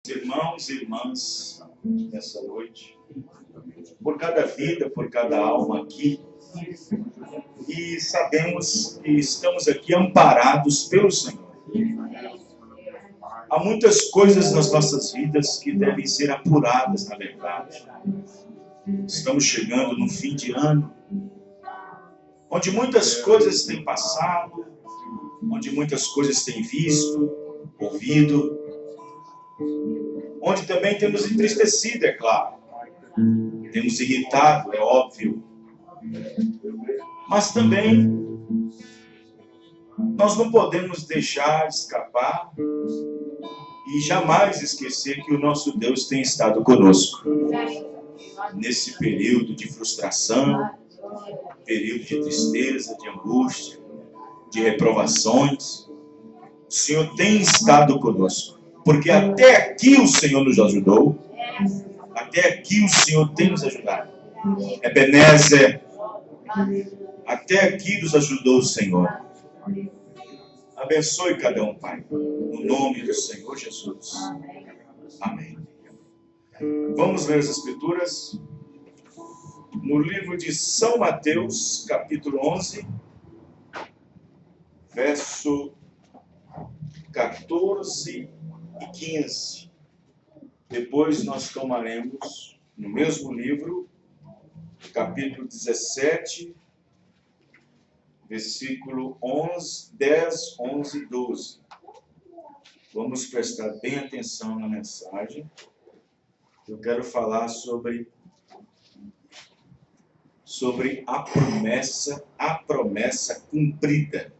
Irmãos e irmãs, nessa noite, por cada vida, por cada alma aqui, e sabemos que estamos aqui amparados pelo Senhor. Há muitas coisas nas nossas vidas que devem ser apuradas, na verdade. Estamos chegando no fim de ano, onde muitas coisas têm passado, onde muitas coisas têm visto, ouvido, onde também temos entristecido, é claro. Temos irritado, é óbvio. Mas também nós não podemos deixar escapar e jamais esquecer que o nosso Deus tem estado conosco. Nesse período de frustração, período de tristeza, de angústia, de reprovações, o Senhor tem estado conosco. Porque até aqui o Senhor nos ajudou. Até aqui o Senhor tem nos ajudado. Ebenezer, até aqui nos ajudou o Senhor. Abençoe cada um, Pai, no nome do Senhor Jesus. Amém. Vamos ler as Escrituras no livro de São Mateus, capítulo 11, verso 14 e 15. Depois nós tomaremos no mesmo livro, capítulo 17, versículo 10, 11 e 12. Vamos prestar bem atenção na mensagem. Eu quero falar sobre a promessa cumprida.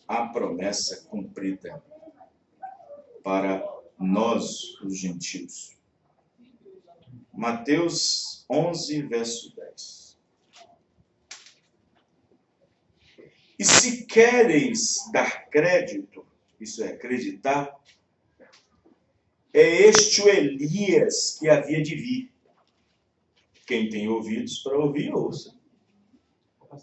A promessa cumprida para nós, os gentios. Mateus 11, verso 10. E se quereis dar crédito, isso é, acreditar, é este o Elias que havia de vir. Quem tem ouvidos para ouvir, ouça.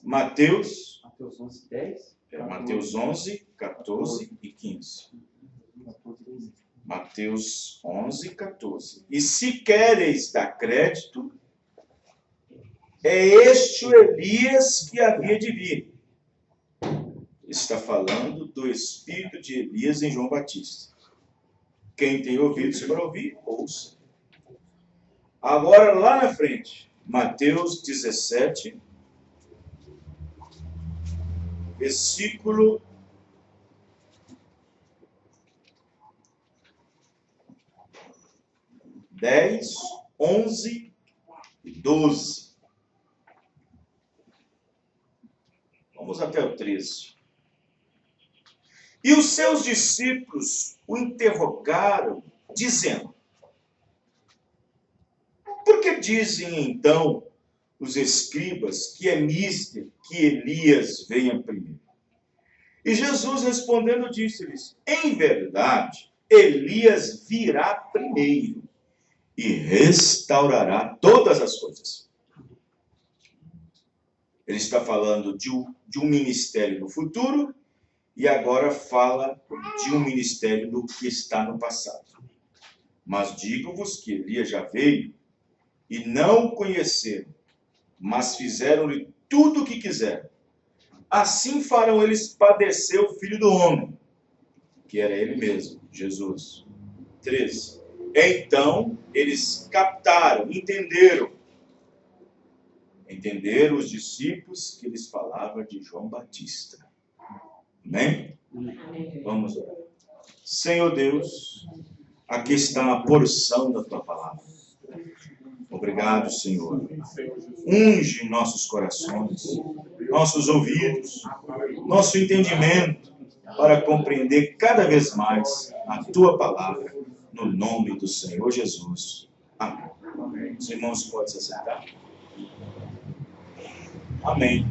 Mateus 11, 10. Mateus 11, 14 e 15. Mateus 11, 14. E se quereis dar crédito, é este o Elias que havia de vir. Está falando do espírito de Elias em João Batista. Quem tem ouvidos para ouvir, ouça. Agora, lá na frente, Mateus 17, versículo 10, 11 e 12. Vamos até o 13. E os seus discípulos o interrogaram, dizendo: por que dizem então os escribas que é mister que Elias venha primeiro? E Jesus respondendo disse-lhes: em verdade, Elias virá primeiro e restaurará todas as coisas. Ele está falando de um ministério no futuro e agora fala de um ministério do que está no passado. Mas digo-vos que Elias já veio e não o conheceram, mas fizeram-lhe tudo o que quiseram. Assim farão eles padecer o Filho do Homem, que era ele mesmo, Jesus. 13. Então, eles captaram, entenderam os discípulos que eles falavam de João Batista. Amém? Vamos orar. Senhor Deus, aqui está a porção da tua palavra. Obrigado, Senhor. Unge nossos corações, nossos ouvidos, nosso entendimento, para compreender cada vez mais a tua palavra, no nome do Senhor Jesus. Amém. Os irmãos podem se assentar? Amém.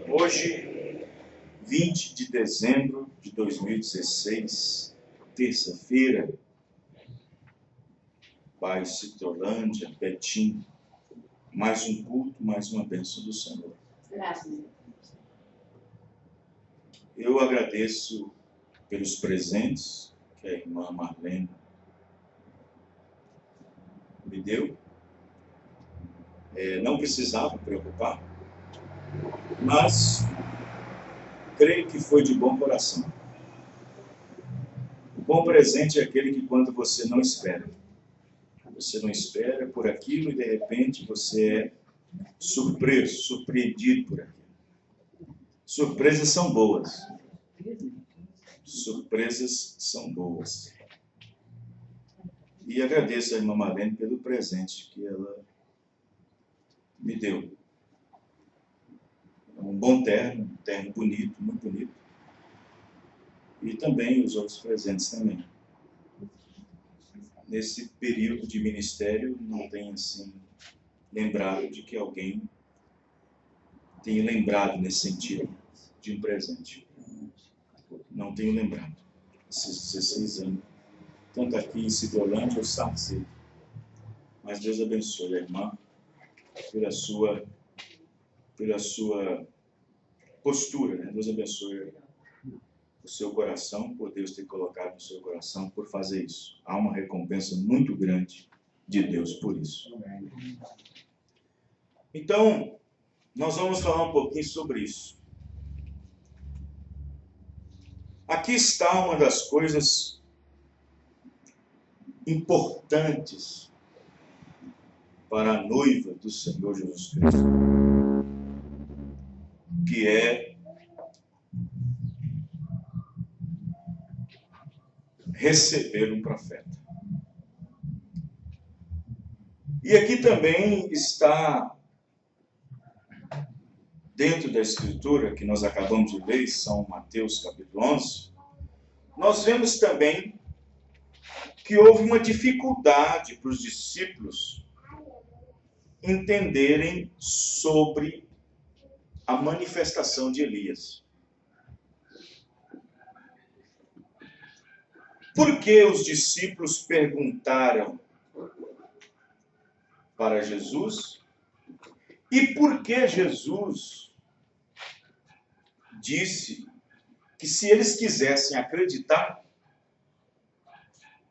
Hoje, 20 de dezembro de 2016, terça-feira, Bairro Citrolândia, Betim, mais um culto, mais uma bênção do Senhor. Eu agradeço pelos presentes que a irmã Marlene me deu. Não precisava preocupar, mas creio que foi de bom coração. O bom presente é aquele que quando você não espera. Você não espera por aquilo e de repente você é surpreso, surpreendido por aquilo. Surpresas são boas. Surpresas são boas. E agradeço a irmã Marlene pelo presente que ela me deu. Um bom terno, um terno bonito, muito bonito. E também os outros presentes também. Nesse período de ministério, não tenho assim lembrado de que alguém tenha lembrado nesse sentido de um presente. Não tenho lembrado. Esses 16 anos. Tanto aqui em Cidolândia ou Sarcê. Mas Deus abençoe a irmã pela sua postura, né? Deus abençoe o seu coração, por Deus ter colocado no seu coração por fazer isso. Há uma recompensa muito grande de Deus por isso. Então, nós vamos falar um pouquinho sobre isso. Aqui está uma das coisas importantes para a noiva do Senhor Jesus Cristo, que é receber um profeta. E aqui também está, dentro da Escritura que nós acabamos de ler, São Mateus capítulo 11, nós vemos também que houve uma dificuldade para os discípulos entenderem sobre a manifestação de Elias. Por que os discípulos perguntaram para Jesus? E por que Jesus disse que se eles quisessem acreditar,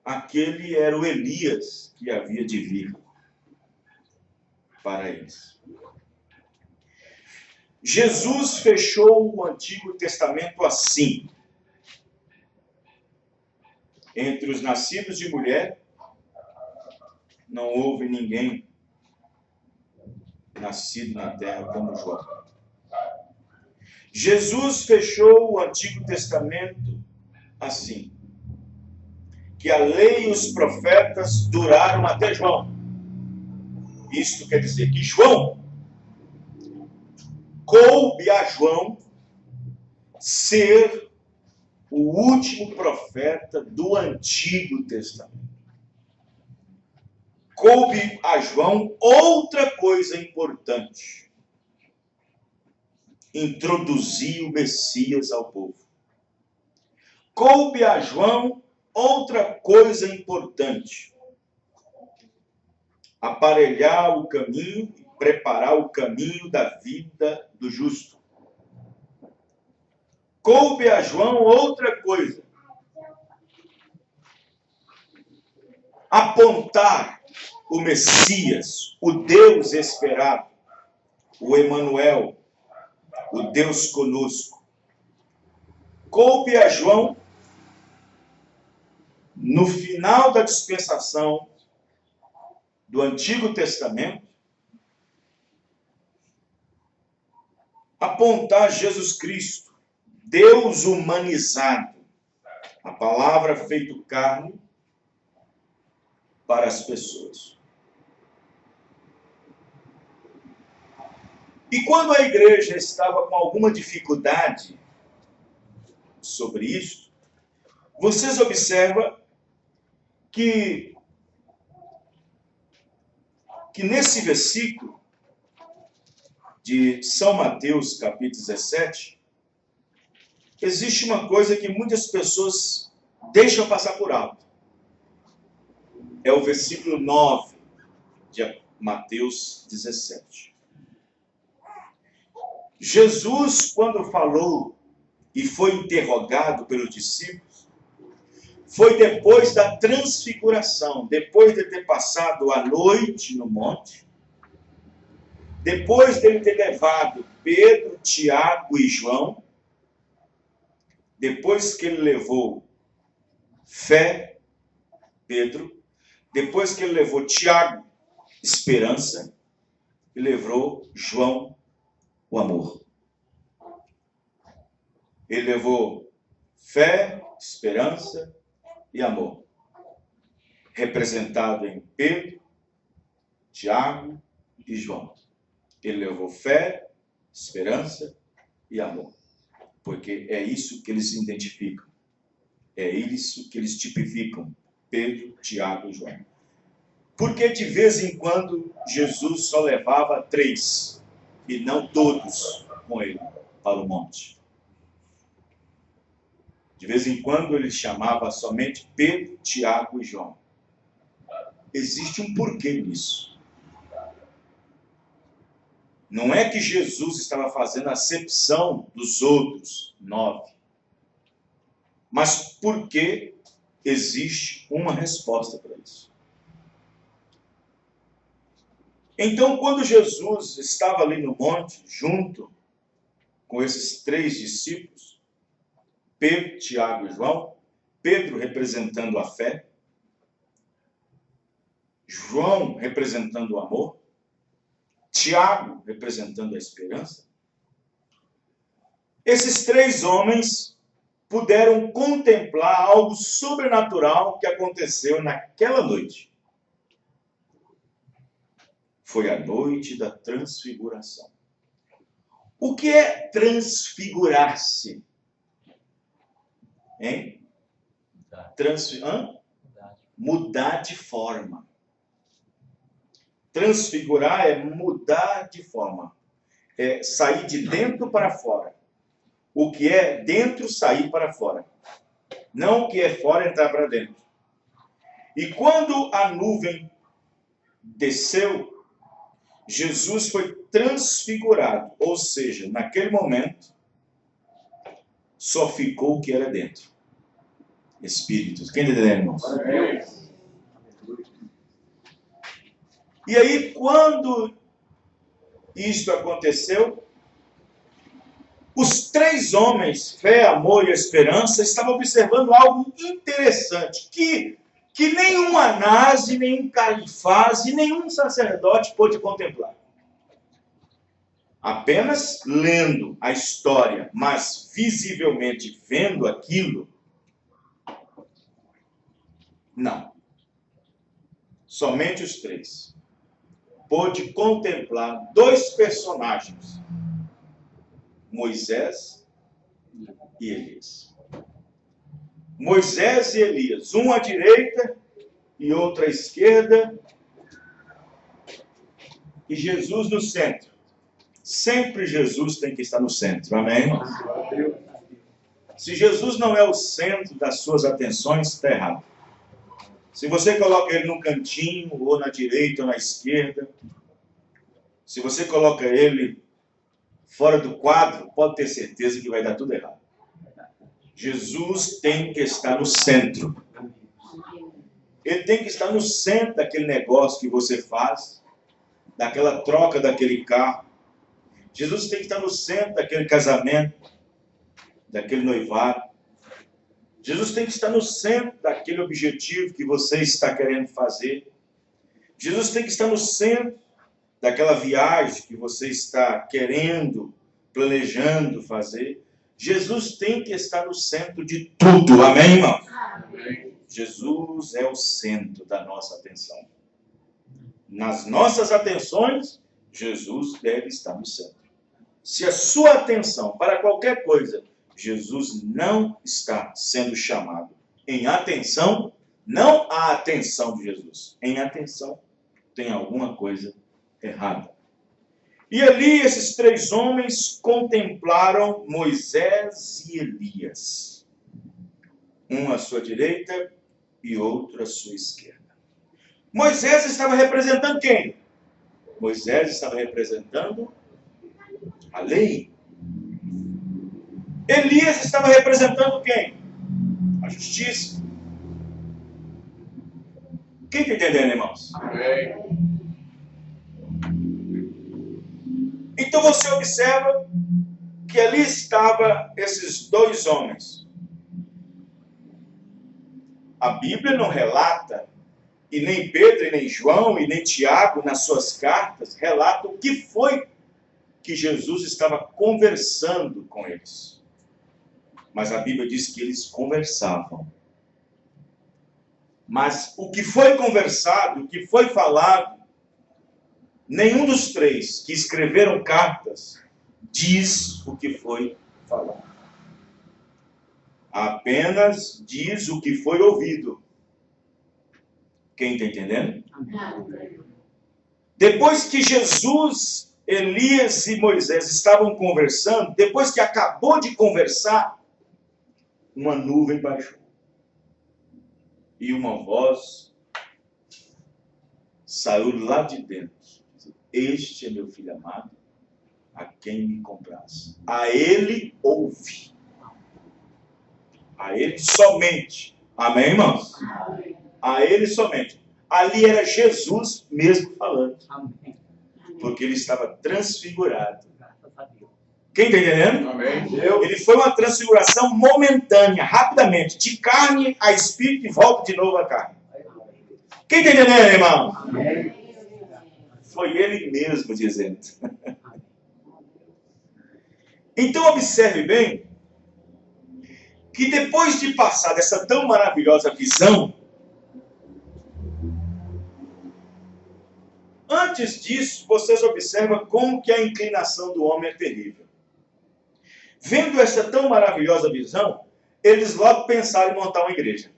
aquele era o Elias que havia de vir para eles? Jesus fechou o Antigo Testamento assim: entre os nascidos de mulher, não houve ninguém nascido na terra como João. Jesus fechou o Antigo Testamento assim: que a lei e os profetas duraram até João. Isto quer dizer que coube a João ser o último profeta do Antigo Testamento. Coube a João outra coisa importante: introduzir o Messias ao povo. Coube a João outra coisa importante: aparelhar o caminho e preparar o caminho da vida do justo. Coube a João outra coisa: apontar o Messias, o Deus esperado, o Emanuel, o Deus conosco. Coube a João, no final da dispensação do Antigo Testamento, apontar Jesus Cristo, Deus humanizado, a palavra feito carne para as pessoas. E quando a igreja estava com alguma dificuldade sobre isso, vocês observam que nesse versículo de São Mateus, capítulo 17, existe uma coisa que muitas pessoas deixam passar por alto. É o versículo 9 de Mateus 17. Jesus, quando falou e foi interrogado pelos discípulos, foi depois da transfiguração, depois de ter passado a noite no monte, depois dele ter levado Pedro, Tiago e João, depois que ele levou fé, Pedro, depois que ele levou Tiago, esperança, e levou João, o amor. Ele levou fé, esperança e amor, representado em Pedro, Tiago e João. Ele levou fé, esperança e amor, porque é isso que eles identificam, é isso que eles tipificam, Pedro, Tiago e João. Porque de vez em quando Jesus só levava 3 e não todos com ele para o monte. De vez em quando ele chamava somente Pedro, Tiago e João. Existe um porquê nisso. Não é que Jesus estava fazendo acepção dos outros 9. Mas porque existe uma resposta para isso. Então, quando Jesus estava ali no monte, junto com esses 3 discípulos, Pedro, Tiago e João, Pedro representando a fé, João representando o amor, Tiago representando a esperança, esses 3 homens puderam contemplar algo sobrenatural que aconteceu naquela noite. Foi a noite da transfiguração. O que é transfigurar-se? Hein? Mudar de forma. Transfigurar é mudar de forma. É sair de dentro para fora. O que é dentro, sair para fora. Não o que é fora, entrar para dentro. E quando a nuvem desceu, Jesus foi transfigurado. Ou seja, naquele momento, só ficou o que era dentro. Espíritos. Quem entendeu, irmãos? E aí, quando isto aconteceu, os 3 homens, fé, amor e esperança, estavam observando algo interessante, que nenhum Anás, nenhum Caifás e nenhum sacerdote pôde contemplar. Apenas lendo a história, mas visivelmente vendo aquilo, não. Somente os 3 pôde contemplar 2 personagens, Moisés e Elias. Moisés e Elias, um à direita e outro à esquerda, e Jesus no centro. Sempre Jesus tem que estar no centro, amém? Se Jesus não é o centro das suas atenções, está errado. Se você coloca ele num cantinho, ou na direita ou na esquerda, se você coloca ele fora do quadro, pode ter certeza que vai dar tudo errado. Jesus tem que estar no centro. Ele tem que estar no centro daquele negócio que você faz, daquela troca daquele carro. Jesus tem que estar no centro daquele casamento, daquele noivado. Jesus tem que estar no centro daquele objetivo que você está querendo fazer. Jesus tem que estar no centro daquela viagem que você está querendo, planejando fazer. Jesus tem que estar no centro de tudo, amém, irmão? Amém. Jesus é o centro da nossa atenção. Nas nossas atenções, Jesus deve estar no centro. Se a sua atenção para qualquer coisa, Jesus não está sendo chamado em atenção, não a atenção de Jesus. Em atenção, tem alguma coisa errada. E ali esses 3 homens contemplaram Moisés e Elias. Um à sua direita e outro à sua esquerda. Moisés estava representando quem? Moisés estava representando a lei. Elias estava representando quem? A justiça. Quem está entendendo, irmãos? Amém. Então você observa que ali estavam esses dois homens. A Bíblia não relata, e nem Pedro, e nem João, e nem Tiago, nas suas cartas, relatam o que foi que Jesus estava conversando com eles. Mas a Bíblia diz que eles conversavam. Mas o que foi conversado, o que foi falado, nenhum dos três que escreveram cartas diz o que foi falado. Apenas diz o que foi ouvido. Quem está entendendo? Depois que Jesus, Elias e Moisés estavam conversando, depois que acabou de conversar, uma nuvem baixou. E uma voz saiu lá de dentro. Este é meu filho amado, a quem me compraz. A ele ouve. A ele somente. Amém, irmãos? Amém. A ele somente. Ali era Jesus mesmo falando. Amém. Porque ele estava transfigurado. Graças a Deus. Quem está entendendo? Amém. Ele foi uma transfiguração momentânea, rapidamente. De carne a espírito e volta de novo a carne. Quem está entendendo, irmão? Amém. Foi ele mesmo dizendo. Então observe bem que depois de passar dessa tão maravilhosa visão, antes disso, vocês observam como que a inclinação do homem é terrível. Vendo essa tão maravilhosa visão, eles logo pensaram em montar uma igreja.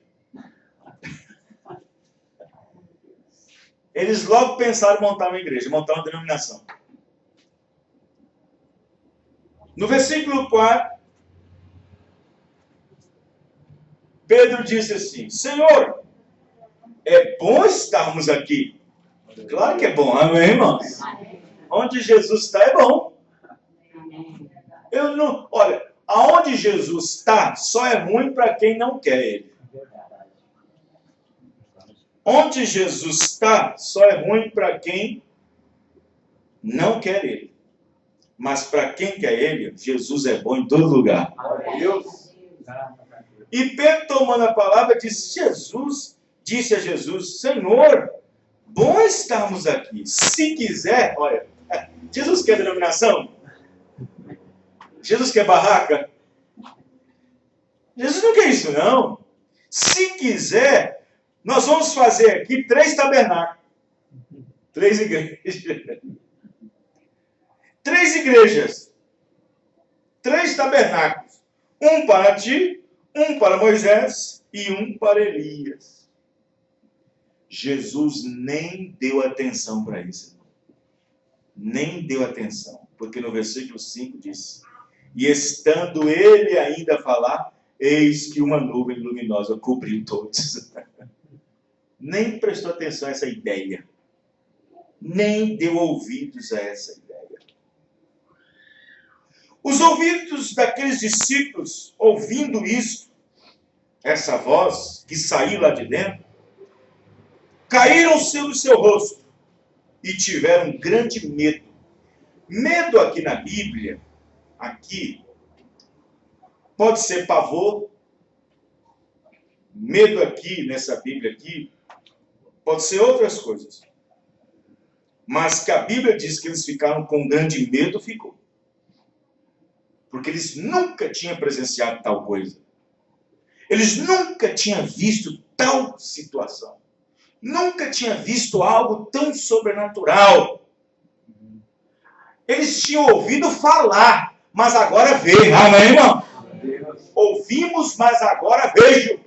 Eles logo pensaram em montar uma igreja, montar uma denominação. No versículo 4, Pedro disse assim: Senhor, é bom estarmos aqui. Claro que é bom, amém, irmãos? Onde Jesus está é bom. Olha, aonde Jesus está só é ruim para quem não quer ele. Onde Jesus está só é ruim para quem não quer ele. Mas para quem quer ele, Jesus é bom em todo lugar. E Pedro, tomando a palavra, disse a Jesus, Senhor, bom estarmos aqui. Se quiser, olha, Jesus quer denominação? Jesus quer barraca? Jesus não quer isso, não. Se quiser, nós vamos fazer aqui 3 tabernáculos. 3 igrejas. 3 igrejas. 3 tabernáculos. Um para ti, um para Moisés e um para Elias. Jesus nem deu atenção para isso. Nem deu atenção. Porque no versículo 5 diz: E estando ele ainda a falar, eis que uma nuvem luminosa cobriu todos. Nem prestou atenção a essa ideia. Nem deu ouvidos a essa ideia. Os ouvidos daqueles discípulos, ouvindo isso, essa voz que saiu lá de dentro, caíram sobre o seu rosto e tiveram grande medo. Medo aqui na Bíblia, aqui, pode ser pavor. Medo aqui, nessa Bíblia aqui, pode ser outras coisas. Mas que a Bíblia diz que eles ficaram com grande medo, ficou. Porque eles nunca tinham presenciado tal coisa. Eles nunca tinham visto tal situação. Nunca tinham visto algo tão sobrenatural. Eles tinham ouvido falar, mas agora veem. Amém, irmão? Ouvimos, mas agora vejo.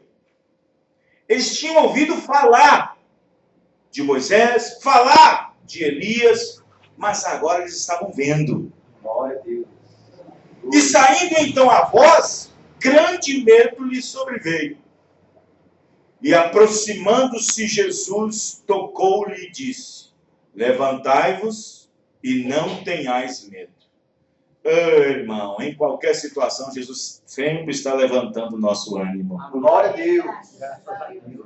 Eles tinham ouvido falar de Moisés, falar de Elias, mas agora eles estavam vendo. Glória a Deus. E saindo então a voz, grande medo lhe sobreveio. E aproximando-se Jesus, tocou-lhe e disse: Levantai-vos e não tenhais medo. Irmão, em qualquer situação, Jesus sempre está levantando o nosso ânimo. Glória a Deus. Graças a Deus.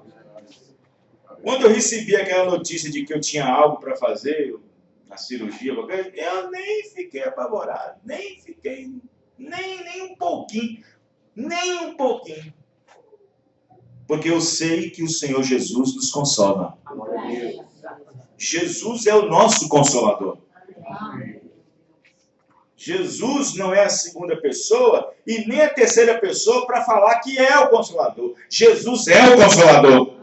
Quando eu recebi aquela notícia de que eu tinha algo para fazer, na cirurgia, eu nem fiquei apavorado, nem um pouquinho, nem um pouquinho. Porque eu sei que o Senhor Jesus nos consola. Jesus é o nosso consolador. Jesus não é a segunda pessoa e nem a terceira pessoa para falar que é o Consolador. Jesus é o Consolador.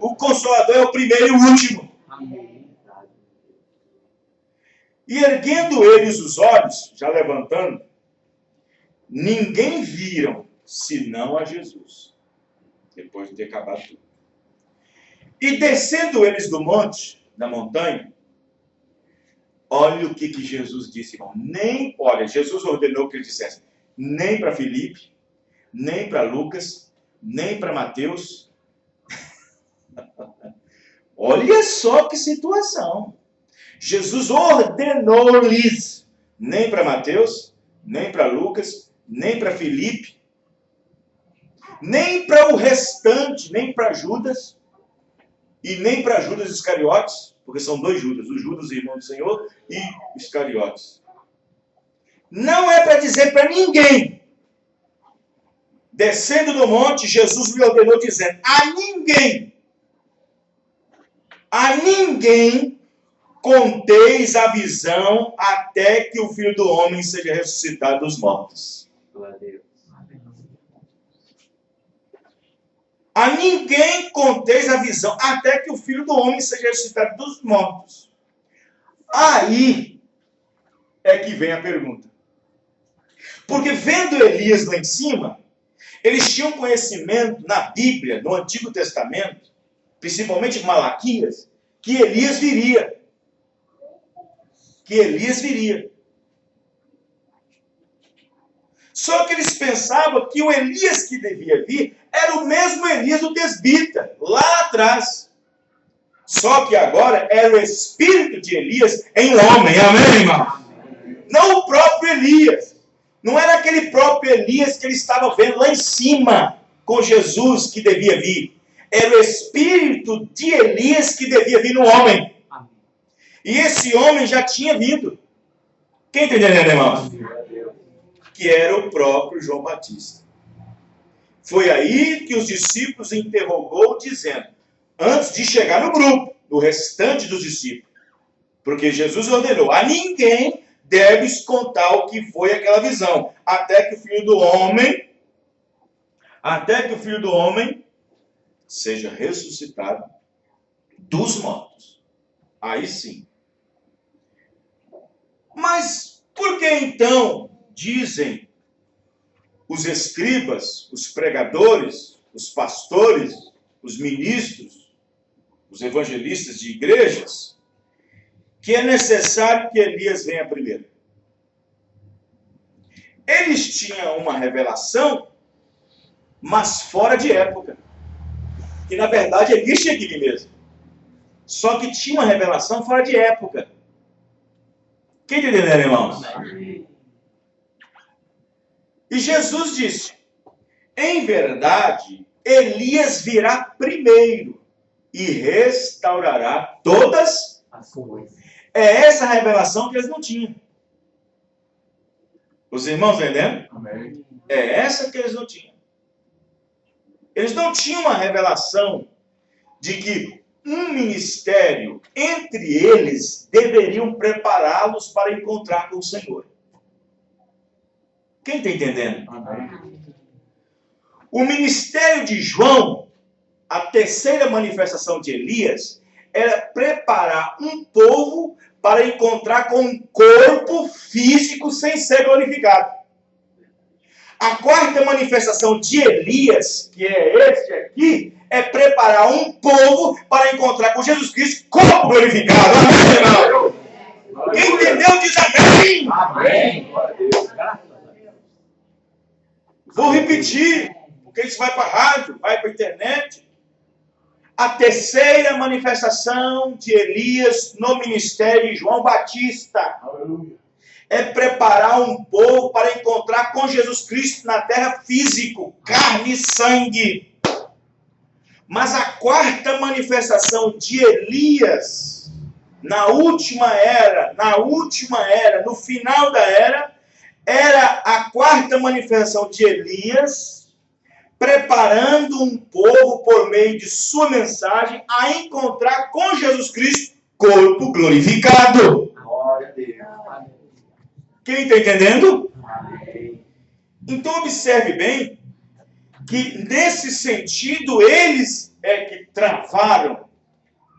O Consolador é o primeiro e o último. E erguendo eles os olhos, já levantando, ninguém viram senão a Jesus, depois de ter acabado tudo. E descendo eles do monte, da montanha, olha o que Jesus disse, irmão. Olha, Jesus ordenou que ele dissesse, nem para Filipe, nem para Lucas, nem para Mateus. Olha só que situação. Jesus ordenou-lhes, nem para Mateus, nem para Lucas, nem para Filipe, nem para o restante, nem para Judas, e nem para Judas Iscariotes, porque são dois Judas, o Judas, irmão do Senhor, e Iscariotes. Não é para dizer para ninguém. Descendo do monte, Jesus lhe ordenou dizendo, a ninguém conteis a visão até que o Filho do Homem seja ressuscitado dos mortos. A ninguém conteis a visão até que o Filho do Homem seja ressuscitado dos mortos. Aí é que vem a pergunta. Porque vendo Elias lá em cima, eles tinham conhecimento na Bíblia, no Antigo Testamento, principalmente Malaquias, que Elias viria. Só que eles pensavam que o Elias que devia vir era o mesmo Elias do Tesbita, lá atrás. Só que agora era o espírito de Elias em um homem, amém, irmão? Não o próprio Elias. Não era aquele próprio Elias que ele estava vendo lá em cima com Jesus que devia vir. Era o espírito de Elias que devia vir no homem. E esse homem já tinha vindo. Quem está entendendo, irmãos? Que era o próprio João Batista. Foi aí que os discípulos interrogou, dizendo, antes de chegar no grupo, do restante dos discípulos, porque Jesus ordenou, a ninguém deves contar o que foi aquela visão, até que o Filho do Homem seja ressuscitado dos mortos. Aí sim. Mas por que então dizem os escribas, os pregadores, os pastores, os ministros, os evangelistas de igrejas, que é necessário que Elias venha primeiro? Eles tinham uma revelação, mas fora de época. Que na verdade Elias tinha que vir mesmo. Só que tinha uma revelação fora de época. Quem está entendendo, irmãos? E Jesus disse, em verdade, Elias virá primeiro e restaurará todas as coisas. É essa a revelação que eles não tinham. Os irmãos entendendo? Amém. É essa que eles não tinham. Eles não tinham uma revelação de que um ministério entre eles deveriam prepará-los para encontrar com o Senhor. Quem está entendendo? Amém. O ministério de João, a terceira manifestação de Elias, era preparar um povo para encontrar com um corpo físico sem ser glorificado. A quarta manifestação de Elias, que é este aqui, é preparar um povo para encontrar com Jesus Cristo corpo glorificado. Amém, irmão? Quem entendeu diz amém. Amém. Vou repetir, porque isso vai para a rádio, vai para a internet. A terceira manifestação de Elias no ministério de João Batista é preparar um povo para encontrar com Jesus Cristo na terra físico, carne e sangue. Mas a quarta manifestação de Elias, na última era, no final da era a quarta manifestação de Elias, preparando um povo por meio de sua mensagem a encontrar com Jesus Cristo, corpo glorificado. Glória a Deus. Quem está entendendo? Amém. Então observe bem que nesse sentido eles é que travaram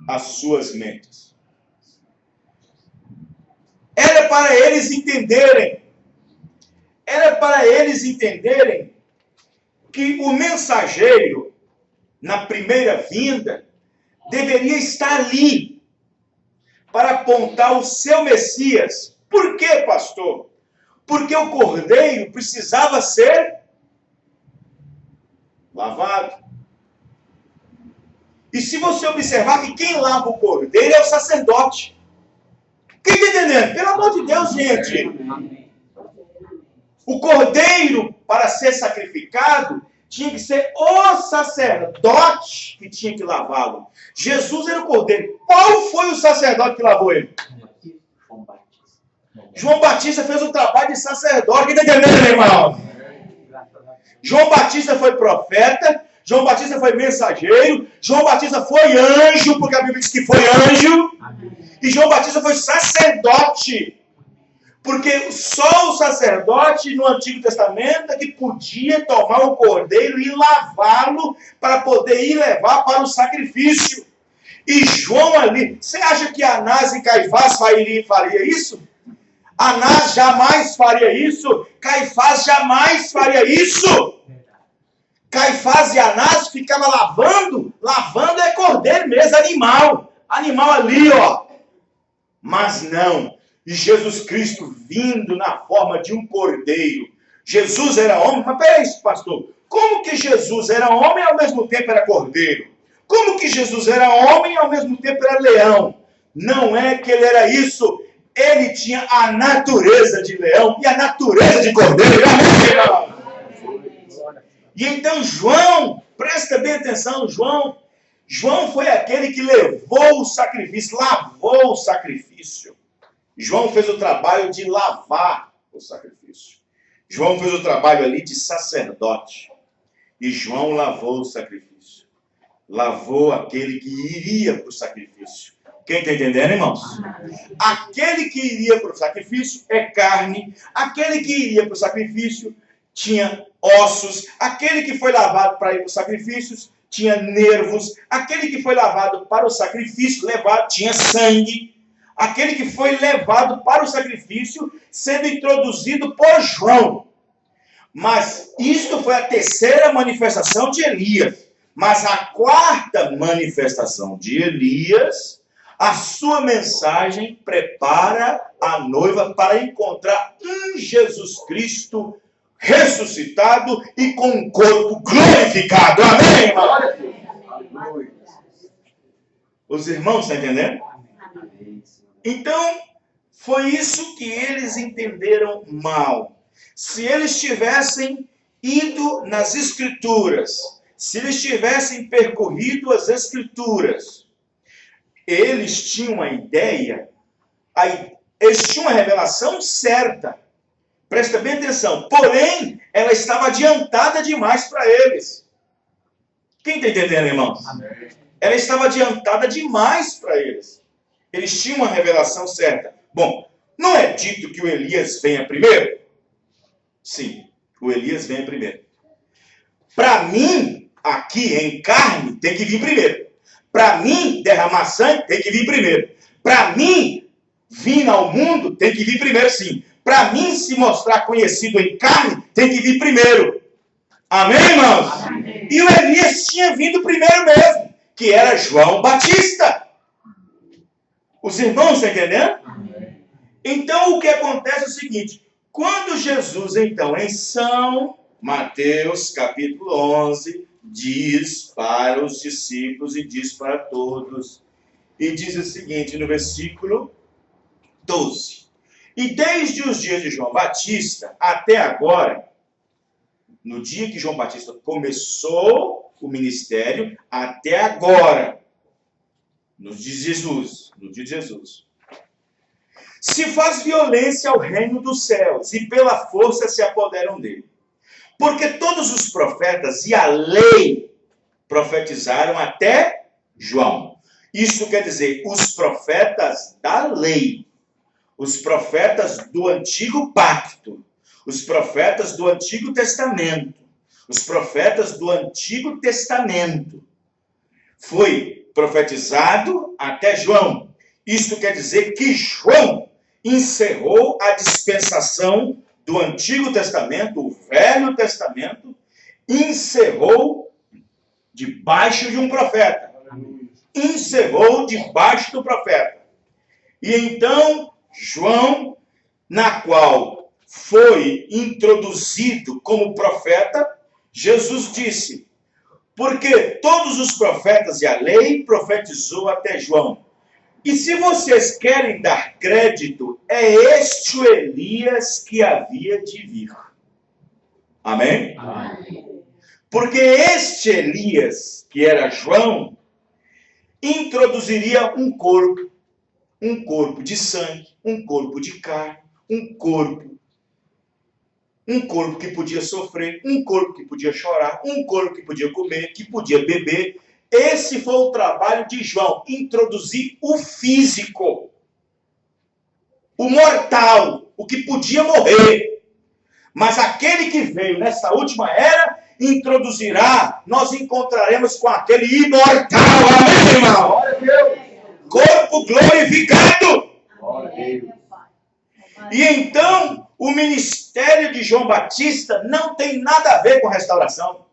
as suas mentes. Era para eles entenderem que o mensageiro, na primeira vinda, deveria estar ali para apontar o seu Messias. Por quê, pastor? Porque o cordeiro precisava ser lavado. E se você observar que quem lava o cordeiro é o sacerdote. Quem está entendendo? Pelo amor de Deus, gente. O cordeiro, para ser sacrificado, tinha que ser o sacerdote que tinha que lavá-lo. Jesus era o cordeiro. Qual foi o sacerdote que lavou ele? João Batista fez o trabalho de sacerdote. Quem está entendendo, irmão? João Batista foi profeta. João Batista foi mensageiro. João Batista foi anjo, porque a Bíblia diz que foi anjo. E João Batista foi sacerdote. Porque só o sacerdote no Antigo Testamento é que podia tomar o cordeiro e lavá-lo para poder ir levar para o sacrifício. E João ali, você acha que Anás e Caifás faria isso? Anás jamais faria isso. Caifás jamais faria isso. Caifás e Anás ficavam lavando. Lavando é cordeiro mesmo, animal. Animal ali, ó. Mas não. E Jesus Cristo vindo na forma de um cordeiro. Jesus era homem. Mas peraí, pastor. Como que Jesus era homem e ao mesmo tempo era cordeiro? Como que Jesus era homem e ao mesmo tempo era leão? Não é que ele era isso. Ele tinha a natureza de leão e a natureza de cordeiro. E então João, presta bem atenção, João foi aquele que levou o sacrifício, lavou o sacrifício. João fez o trabalho de lavar o sacrifício. João fez o trabalho ali de sacerdote. E João lavou o sacrifício. Lavou aquele que iria para o sacrifício. Quem está entendendo, irmãos? Aquele que iria para o sacrifício é carne. Aquele que iria para o sacrifício tinha ossos. Aquele que foi lavado para ir para os sacrifícios tinha nervos. Aquele que foi lavado para o sacrifício tinha sangue. Aquele que foi levado para o sacrifício sendo introduzido por João. Mas isto foi a terceira manifestação de Elias. Mas a quarta manifestação de Elias, a sua mensagem prepara a noiva para encontrar um Jesus Cristo ressuscitado e com um corpo glorificado. Amém, irmão? Os irmãos estão entendendo? Então, foi isso que eles entenderam mal. Se eles tivessem ido nas Escrituras, se eles tivessem percorrido as Escrituras, eles tinham uma ideia, eles tinham uma revelação certa. Presta bem atenção. Porém, ela estava adiantada demais para eles. Quem está entendendo, irmãos? Amém. Ela estava adiantada demais para eles. Eles tinham uma revelação certa. Bom, não é dito que o Elias venha primeiro? Sim, o Elias venha primeiro. Para mim, aqui em carne, tem que vir primeiro. Para mim, derramar sangue, tem que vir primeiro. Para mim, vir ao mundo, tem que vir primeiro, sim. Para mim se mostrar conhecido em carne, tem que vir primeiro. Amém, irmãos? Amém. E o Elias tinha vindo primeiro mesmo, que era João Batista. Os irmãos estão entendendo? Amém. Então, o que acontece é o seguinte. Quando Jesus, então, em São Mateus, capítulo 11, diz para os discípulos e diz para todos, e diz o seguinte, no versículo 12. E desde os dias de João Batista até agora, no dia que João Batista começou o ministério até agora. Nos diz Jesus, no dia de Jesus. Se faz violência ao reino dos céus e pela força se apoderam dele. Porque todos os profetas e a lei profetizaram até João. Isso quer dizer, os profetas da lei, os profetas do Antigo Pacto, os profetas do Antigo Testamento, os profetas do Antigo Testamento, foi profetizado até João. Isto quer dizer que João encerrou a dispensação do Antigo Testamento, o Velho Testamento, encerrou debaixo de um profeta. Encerrou debaixo do profeta. E então, João, na qual foi introduzido como profeta, Jesus disse, porque todos os profetas e a lei profetizou até João. E se vocês querem dar crédito, é este o Elias que havia de vir. Amém? Amém. Porque este Elias, que era João, introduziria um corpo de sangue, um corpo de carne, um corpo que podia sofrer, um corpo que podia chorar, um corpo que podia comer, que podia beber. Esse foi o trabalho de João, introduzir o físico, o mortal, o que podia morrer. Mas aquele que veio nessa última era, introduzirá, nós encontraremos com aquele imortal, amém, irmão? Glória a Deus. Corpo glorificado. Glória a Deus. E então, o ministério de João Batista não tem nada a ver com restauração.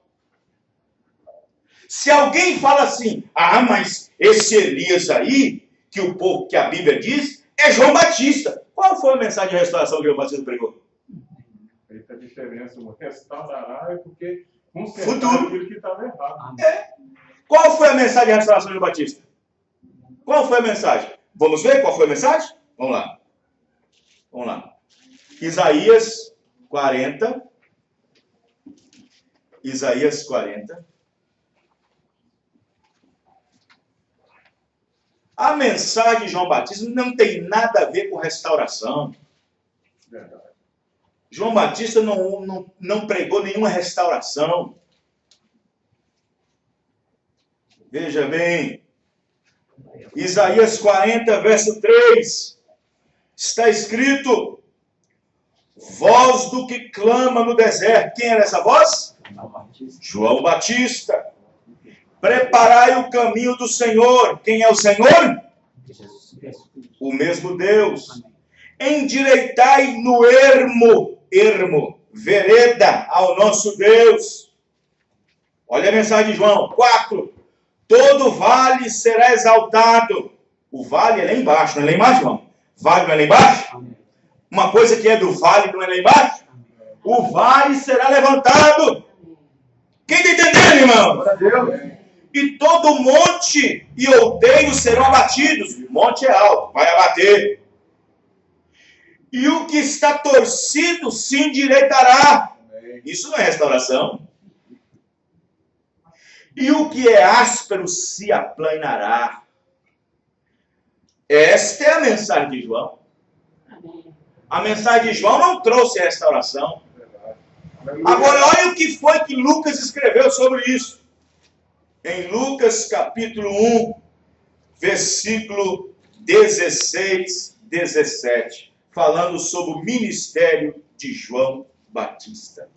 Se alguém fala assim, mas esse Elias aí, que a Bíblia diz, é João Batista. Qual foi a mensagem de restauração que João Batista pregou? Feita a diferença, o restaurará é porque consertar Futuro. aquilo que estava errado. Qual foi a mensagem de restauração de João Batista? Qual foi a mensagem? Vamos ver qual foi a mensagem? Vamos lá. Vamos lá. Isaías 40. Isaías 40. A mensagem de João Batista não tem nada a ver com restauração. Verdade. João Batista não pregou nenhuma restauração. Veja bem. Isaías 40, verso 3. Está escrito: voz do que clama no deserto. Quem era essa voz? João Batista. Preparai o caminho do Senhor. Quem é o Senhor? O mesmo Deus. Endireitai no ermo, vereda ao nosso Deus. Olha a mensagem de João 4. Todo vale será exaltado. O vale é lá embaixo, não é lá embaixo, João? Vale não é lá embaixo? Uma coisa que é do vale não é lá embaixo? O vale será levantado. Quem está entendendo, irmão? Glória a Deus. E todo monte e outeiro serão abatidos. O monte é alto, vai abater. E o que está torcido se endireitará. Isso não é restauração. E o que é áspero se aplanará. Esta é a mensagem de João. A mensagem de João não trouxe restauração. Agora, olha o que foi que Lucas escreveu sobre isso. Em Lucas capítulo 1, versículo 16, 17, falando sobre o ministério de João Batista.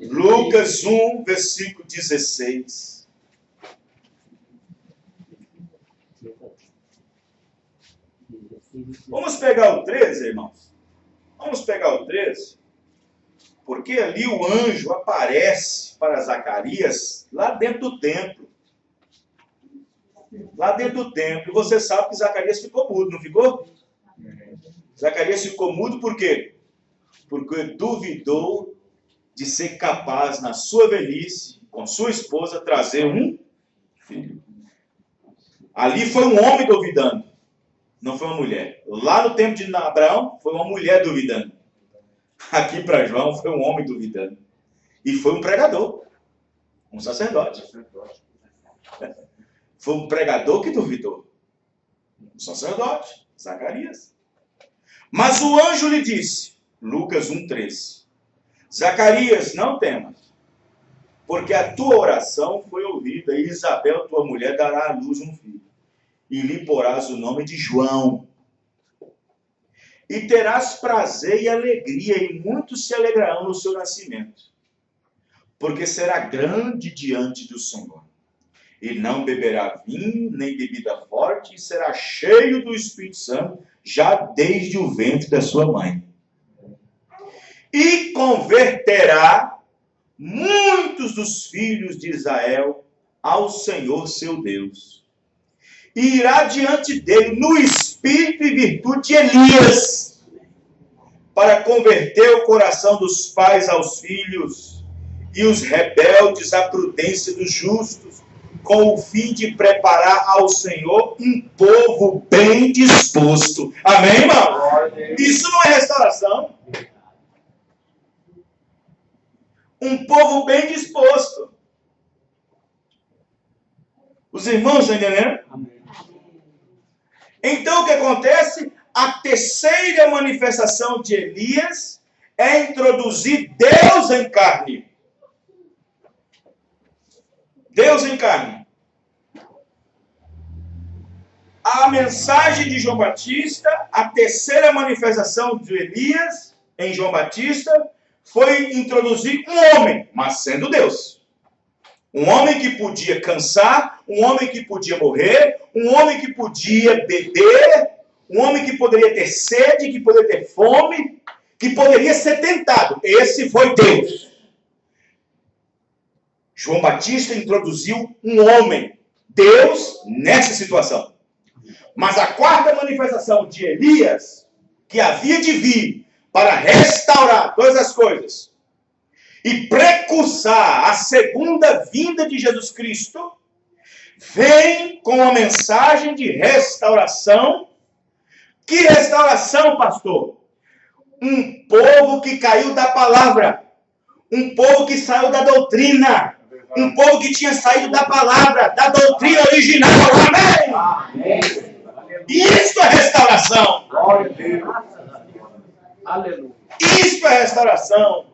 Lucas 1, versículo 16. Vamos pegar o 13, irmãos? Vamos pegar o 13. Porque ali o anjo aparece para Zacarias lá dentro do templo. Lá dentro do templo. E você sabe que Zacarias ficou mudo, não ficou? Zacarias ficou mudo por quê? Porque duvidou de ser capaz, na sua velhice, com sua esposa, trazer um filho. Ali foi um homem duvidando, não foi uma mulher. Lá no tempo de Abraão, foi uma mulher duvidando. Aqui para João foi um homem duvidando. E foi um pregador. Um sacerdote. Sacerdote. Foi um pregador que duvidou. Um sacerdote, Zacarias. Mas o anjo lhe disse, Lucas 1,13, Zacarias, não temas, porque a tua oração foi ouvida, e Isabel, tua mulher, dará à luz um filho, e lhe porás o nome de João. E terás prazer e alegria, e muitos se alegrarão no seu nascimento, porque será grande diante do Senhor. E não beberá vinho, nem bebida forte, e será cheio do Espírito Santo, já desde o ventre da sua mãe. E converterá muitos dos filhos de Israel ao Senhor seu Deus. E irá diante dele no espírito e virtude de Elias, para converter o coração dos pais aos filhos, e os rebeldes à prudência dos justos, com o fim de preparar ao Senhor um povo bem disposto. Amém, irmão? Isso não é restauração. Um povo bem disposto. Os irmãos estão entendendo? Então o que acontece? A terceira manifestação de Elias é introduzir Deus em carne. Deus em carne. A mensagem de João Batista, a terceira manifestação de Elias em João Batista, foi introduzir um homem, mas sendo Deus. Um homem que podia cansar, um homem que podia morrer, um homem que podia beber, um homem que poderia ter sede, que poderia ter fome, que poderia ser tentado. Esse foi Deus. João Batista introduziu um homem, Deus, nessa situação. Mas a quarta manifestação de Elias, que havia de vir para restaurar todas as coisas e precursar a segunda vinda de Jesus Cristo, vem com a mensagem de restauração. Que restauração, pastor? Um povo que caiu da palavra, um povo que saiu da doutrina, um povo que tinha saído da palavra, da doutrina original. Amém? Amém. Isso é restauração. Glória a Deus. Aleluia. Isso é restauração.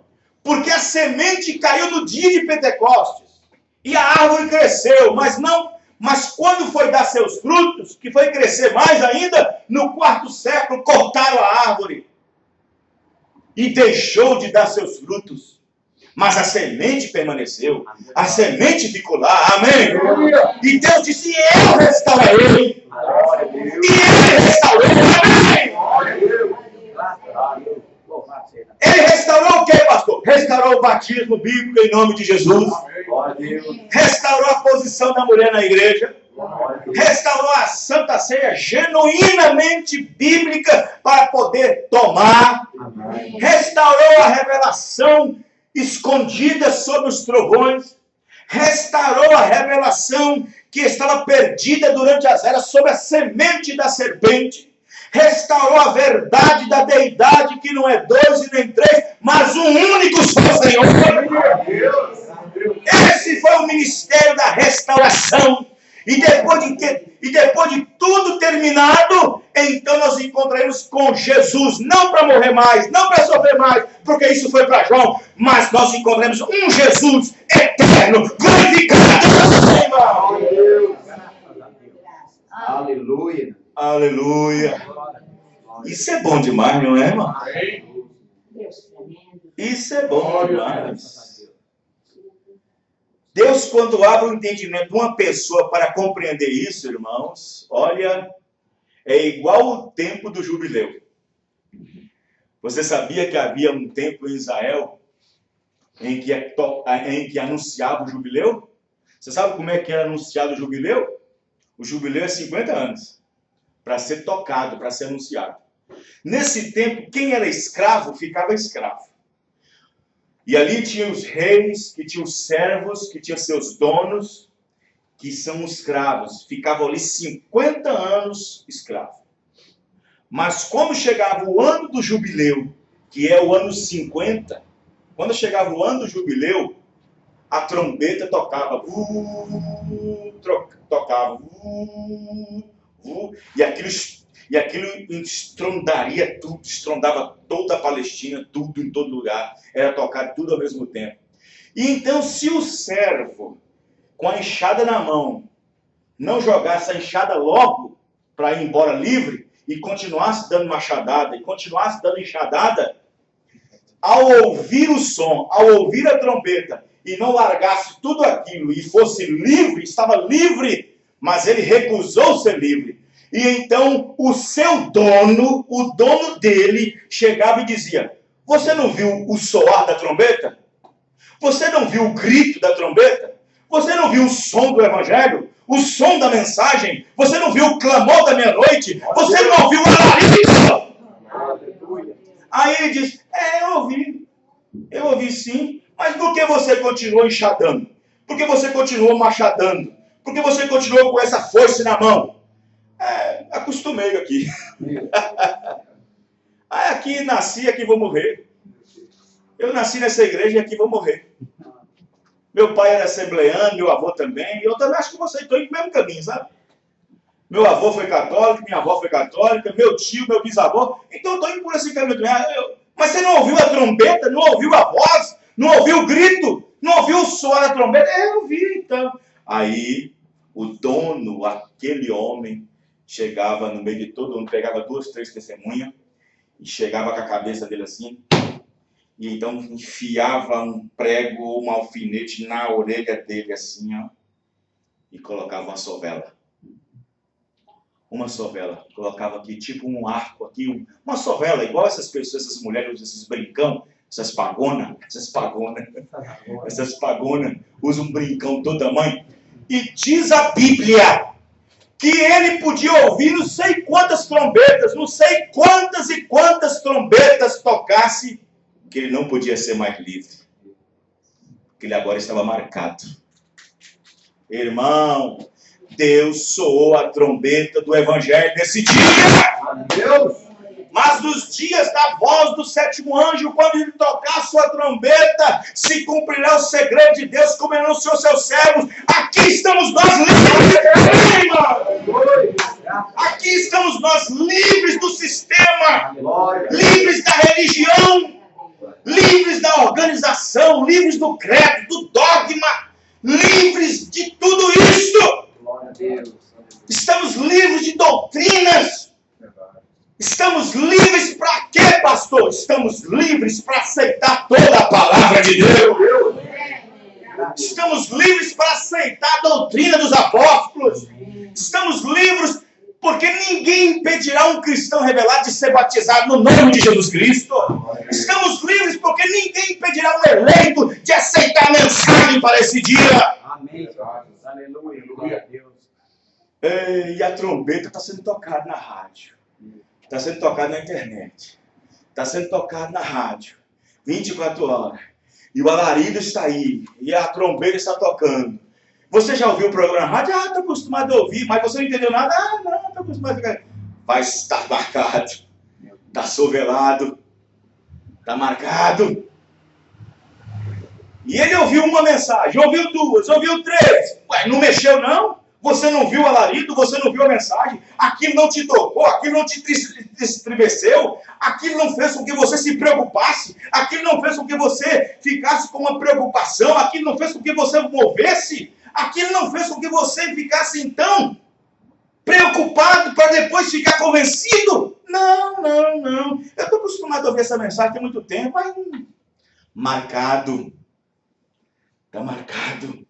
Porque a semente caiu no dia de Pentecostes. E a árvore cresceu. Mas quando foi dar seus frutos, que foi crescer mais ainda, no 4º século cortaram a árvore. E deixou de dar seus frutos. Mas a semente permaneceu. A semente ficou lá. Amém? E Deus disse, eu restaurei. Glória a Deus. E ele restaurou. Amém? Glória a Deus. Louvado seja. Ele restaurou o que, pastor? Restaurou o batismo bíblico em nome de Jesus. Glória a Deus. Restaurou a posição da mulher na igreja. Glória a Deus. Restaurou a Santa Ceia genuinamente bíblica para poder tomar. Amém. Restaurou a revelação escondida sob os trovões. Restaurou a revelação que estava perdida durante as eras sob a semente da serpente. Restaurou a verdade da deidade, que não é 2 e nem 3, mas um único só Senhor. Esse foi o ministério da restauração. E depois de tudo terminado, então nós encontraremos com Jesus, não para morrer mais, não para sofrer mais, porque isso foi para João, mas nós encontraremos um Jesus eterno, glorificado. Aleluia. Aleluia. Isso é bom demais, não é, irmão? Isso é bom demais. Deus, quando abre o entendimento de uma pessoa para compreender isso, irmãos, olha, é igual o tempo do jubileu. Você sabia que havia um tempo em Israel em que anunciava o jubileu? Você sabe como é que era anunciado o jubileu? O jubileu é 50 anos, para ser tocado, para ser anunciado. Nesse tempo, quem era escravo, ficava escravo. E ali tinha os reis, que tinham os servos, que tinham seus donos, que são escravos. Ficavam ali 50 anos escravos. Mas quando chegava o ano do jubileu, que é o ano 50, quando chegava o ano do jubileu, a trombeta tocava, tocava, e aquilo estrondaria tudo, estrondava toda a Palestina, tudo em todo lugar, era tocado tudo ao mesmo tempo. E então, se o servo, com a enxada na mão, não jogasse a enxada logo para ir embora livre, e continuasse dando machadada, e continuasse dando enxadada, ao ouvir o som, ao ouvir a trombeta, e não largasse tudo aquilo, e fosse livre, estava livre, mas ele recusou ser livre. E então o seu dono, o dono dele, chegava e dizia: você não viu o soar da trombeta? Você não viu o grito da trombeta? Você não viu o som do evangelho? O som da mensagem? Você não viu o clamor da meia-noite? Você não ouviu o alarido? Aí ele diz: eu ouvi sim, mas por que você continuou enxadando? Por que você continuou machadando? Por que você continuou com essa foice na mão? Acostumei aqui. Aqui nasci, aqui vou morrer. Eu nasci nessa igreja e aqui vou morrer. Meu pai era assembleano, meu avô também. Eu também acho que vocês estão indo no mesmo caminho, sabe? Meu avô foi católico, minha avó foi católica, meu tio, meu bisavô. Então eu estou indo por esse caminho também. Mas você não ouviu a trombeta? Não ouviu a voz? Não ouviu o grito? Não ouviu o som da trombeta? Eu vi, então. Aí o dono, aquele homem, chegava no meio de todo mundo, pegava 2, 3 testemunhas e chegava com a cabeça dele assim, e então enfiava um prego ou um alfinete na orelha dele assim, ó, e colocava uma sovela. Uma sovela. Colocava aqui tipo um arco aqui, uma sovela, igual essas pessoas, essas mulheres, esses brincão, essas pagonas, usam um brincão todo tamanho. E diz a Bíblia que ele podia ouvir não sei quantas trombetas, não sei quantas e quantas trombetas tocasse, que ele não podia ser mais livre. Que ele agora estava marcado. Irmão, Deus soou a trombeta do evangelho nesse dia. Deus. Mas nos dias da voz do 7º anjo, quando ele tocar a sua trombeta, se cumprirá o segredo de Deus, como anunciou seus servos. Aqui estamos nós livres. Aqui estamos nós livres do sistema, livres da religião, livres da organização, livres do credo, do dogma, livres de tudo isso. Estamos livres de doutrinas. Estamos livres para quê, pastor? Estamos livres para aceitar toda a palavra de Deus. Estamos livres para aceitar a doutrina dos apóstolos. Estamos livres porque ninguém impedirá um cristão revelado de ser batizado no nome de Jesus Cristo. Estamos livres porque ninguém impedirá um eleito de aceitar a mensagem para esse dia. Amém. Aleluia. Glória a Deus. E a trombeta está sendo tocada na rádio. Está sendo tocado na internet. Está sendo tocado na rádio. 24 horas. E o alarido está aí. E a trombeta está tocando. Você já ouviu o programa na rádio? Estou acostumado a ouvir. Mas você não entendeu nada? Não, estou acostumado a ficar. Vai estar marcado. Está sovelado. Está marcado. E ele ouviu uma mensagem. Ouviu 2, ouviu 3. Ué, não mexeu não? Você não viu o alarido, você não viu a mensagem, aquilo não te tocou, aquilo não te estremeceu, aquilo não fez com que você se preocupasse, aquilo não fez com que você ficasse com uma preocupação, aquilo não fez com que você movesse, aquilo não fez com que você ficasse então preocupado para depois ficar convencido. Não. Eu estou acostumado a ouvir essa mensagem tem muito tempo, mas marcado. Está marcado.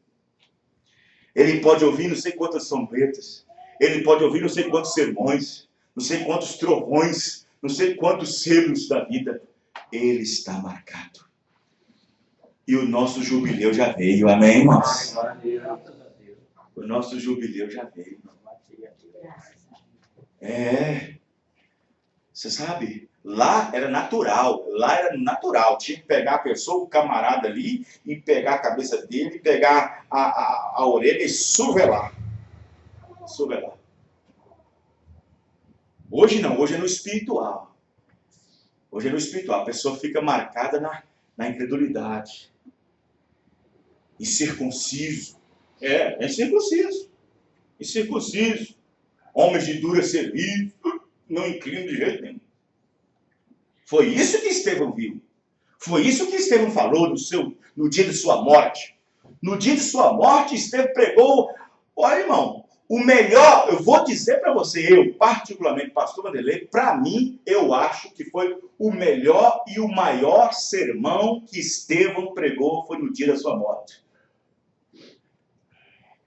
Ele pode ouvir não sei quantas trombetas. Ele pode ouvir não sei quantos sermões. Não sei quantos trovões. Não sei quantos selos da vida. Ele está marcado. E o nosso jubileu já veio. Amém, irmãos? O nosso jubileu já veio. Você sabe... Lá era natural, tinha que pegar a pessoa, o camarada ali, e pegar a cabeça dele, pegar a orelha e sovelar. Hoje não, hoje é no espiritual. A pessoa fica marcada na incredulidade. Incircunciso. É incircunciso. Incircunciso. Homens de dura serviço. Não inclino de jeito nenhum. Foi isso que Estevão viu. Foi isso que Estevão falou no dia de sua morte. No dia de sua morte, Estevão pregou. Olha, irmão, o melhor, eu vou dizer para você, eu, particularmente, pastor Vanderlei, para mim, eu acho que foi o melhor e o maior sermão que Estevão pregou foi no dia da sua morte.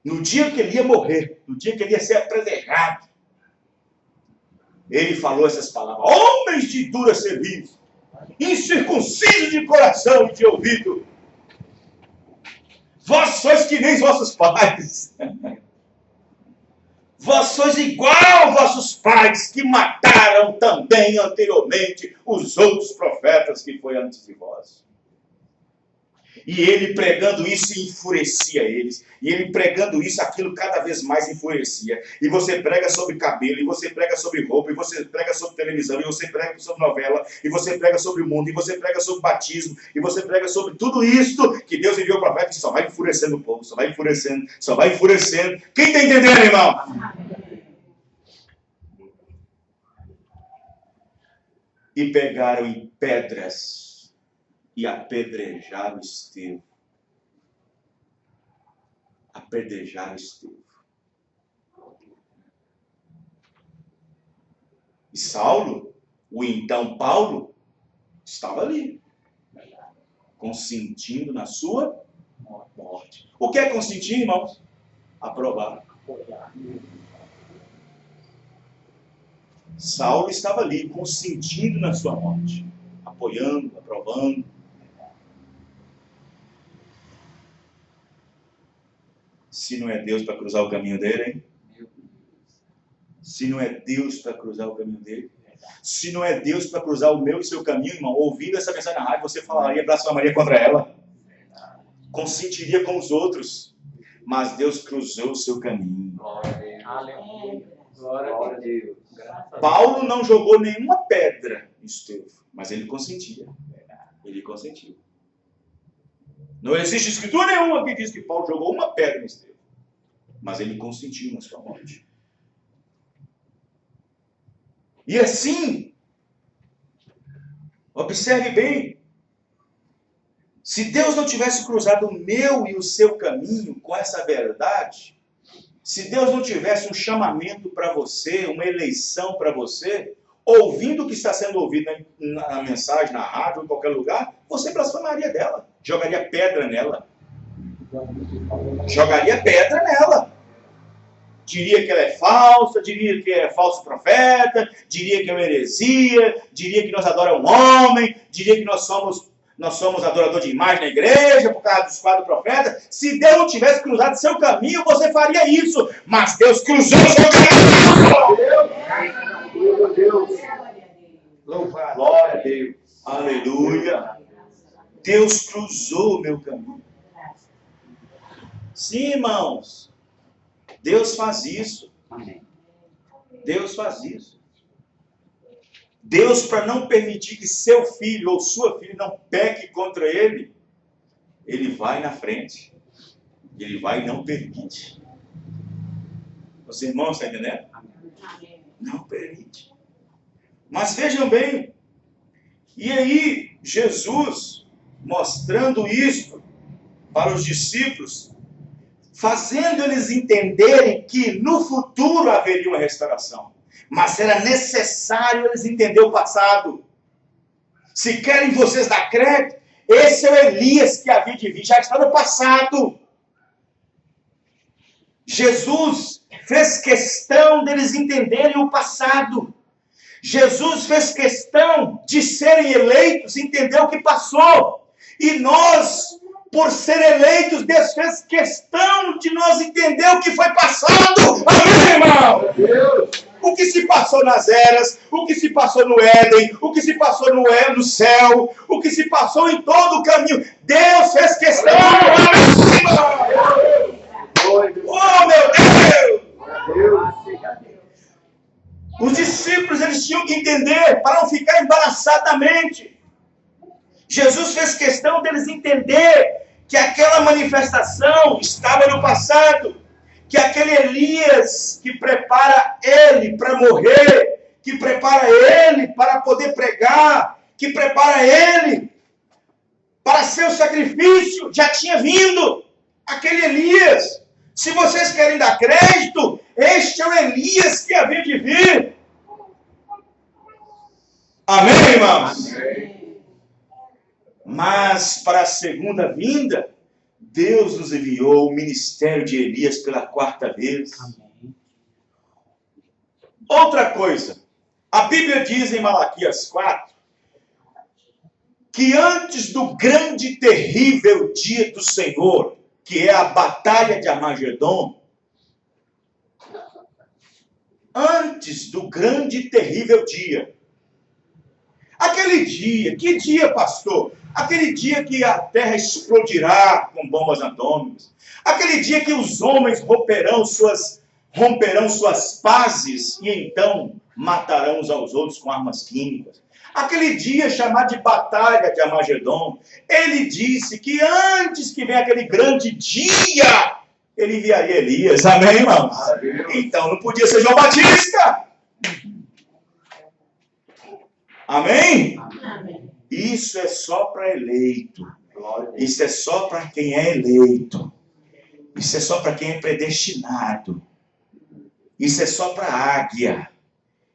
No dia que ele ia morrer, no dia que ele ia ser apedrejado, ele falou essas palavras: homens de dura serviço, incircuncisos de coração e de ouvido, vós sois que nem vossos pais. Vós sois igual aos vossos pais, que mataram também anteriormente os outros profetas que foi antes de vós. E ele pregando isso enfurecia eles. E ele pregando isso, aquilo cada vez mais enfurecia. E você prega sobre cabelo, e você prega sobre roupa, e você prega sobre televisão, e você prega sobre novela, e você prega sobre o mundo, e você prega sobre batismo, e você prega sobre tudo isso que Deus enviou o profeta, e só vai enfurecendo o povo, só vai enfurecendo, só vai enfurecendo. Quem está entendendo, irmão? E pegaram em pedras e apedrejaram Estevão. Apedrejaram Estevão. E Saulo, o então Paulo, estava ali, consentindo na sua morte. O que é consentir, irmãos? Aprovar. Saulo estava ali, consentindo na sua morte, apoiando, aprovando. Se não é Deus para cruzar o caminho dele, hein? Se não é Deus para cruzar o caminho dele, se não é Deus para cruzar o meu e o seu caminho, irmão, ouvindo essa mensagem na rádio, você falaria, blasfemaria contra ela, consentiria com os outros, mas Deus cruzou o seu caminho. Glória a Deus. Paulo não jogou nenhuma pedra em Estevão, mas ele consentia. Ele consentiu. Não existe escritura nenhuma que diz que Paulo jogou uma pedra em Estevão, mas ele consentiu na sua morte. E assim, observe bem, se Deus não tivesse cruzado o meu e o seu caminho com essa verdade, se Deus não tivesse um chamamento para você, uma eleição para você, ouvindo o que está sendo ouvido na mensagem, na rádio, em qualquer lugar, você blasfemaria dela, jogaria pedra nela. Jogaria pedra nela. Diria que ela é falsa, diria que é falso profeta, diria que é uma heresia, diria que nós adoramos um homem, diria que nós somos adorador de imagem na igreja por causa dos quadros profetas. Se Deus não tivesse cruzado seu caminho, você faria isso. Mas Deus cruzou seu caminho. Glória a Deus. Louvado. Glória a Deus. Aleluia. Deus cruzou o meu caminho. Sim, irmãos. Deus faz isso. Deus faz isso. Deus, para não permitir que seu filho ou sua filha não peque contra ele, ele vai na frente. Ele vai e não permite. Os irmãos estão entendendo? Não permite. Mas vejam bem, e aí Jesus, mostrando isso para os discípulos, fazendo eles entenderem que no futuro haveria uma restauração. Mas era necessário eles entenderem o passado. Se querem vocês dar crédito, esse é o Elias que havia de vir, já está no passado. Jesus fez questão deles entenderem o passado. Jesus fez questão de serem eleitos, entender o que passou. E nós, por ser eleitos, Deus fez questão de nós entender o que foi passado. Amém, irmão? Deus. O que se passou nas eras, o que se passou no Éden, o que se passou no céu, o que se passou em todo o caminho. Deus fez questão. Oh, meu Deus! Os discípulos, eles tinham que entender para não ficar embaraçadamente. Jesus fez questão deles entender que aquela manifestação estava no passado, que aquele Elias que prepara ele para morrer, que prepara ele para poder pregar, que prepara ele para ser o sacrifício, já tinha vindo. Aquele Elias, se vocês querem dar crédito, este é o Elias que havia de vir. Amém, irmãos? Amém. Mas para a segunda vinda, Deus nos enviou o ministério de Elias pela quarta vez. Amém. Outra coisa, a Bíblia diz em Malaquias 4, que antes do grande e terrível dia do Senhor, que é a batalha de Armagedon, antes do grande e terrível dia, aquele dia, que dia, pastor? Aquele dia que a terra explodirá com bombas atômicas, aquele dia que os homens romperão suas pazes e então matarão uns aos outros com armas químicas. Aquele dia chamado de batalha de Armagedon, ele disse que antes que venha aquele grande dia, ele enviaria Elias. Amém, irmãos? Então não podia ser João Batista. Amém? Amém. Isso é só para eleito. Isso é só para quem é eleito. Isso é só para quem é predestinado. Isso é só para águia.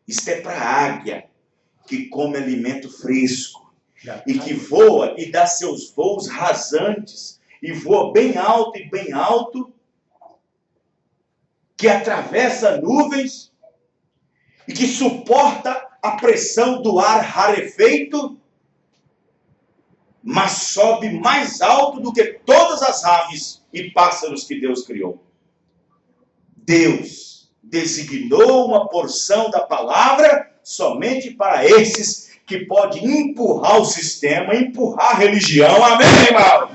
Isso é para águia que come alimento fresco e que voa e dá seus voos rasantes e voa bem alto, que atravessa nuvens e que suporta a pressão do ar rarefeito, mas sobe mais alto do que todas as aves e pássaros que Deus criou. Deus designou uma porção da palavra somente para esses que podem empurrar o sistema, empurrar a religião. Amém, irmão?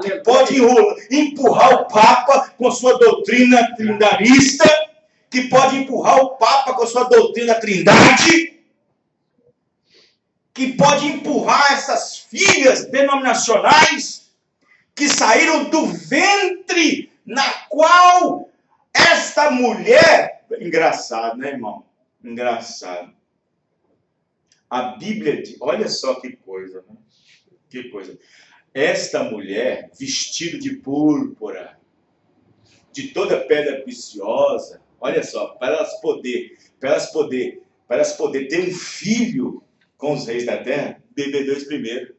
Que pode empurrar o Papa com sua doutrina trindarista, que pode empurrar o Papa com sua doutrina trindade, que pode empurrar essas filhas denominacionais que saíram do ventre na qual esta mulher... Engraçado, né, irmão? Engraçado. A Bíblia diz... Olha só que coisa, né? Que coisa. Esta mulher, vestida de púrpura, de toda pedra preciosa, olha só, para elas poder ter um filho com os reis da terra, bebedou isso primeiro.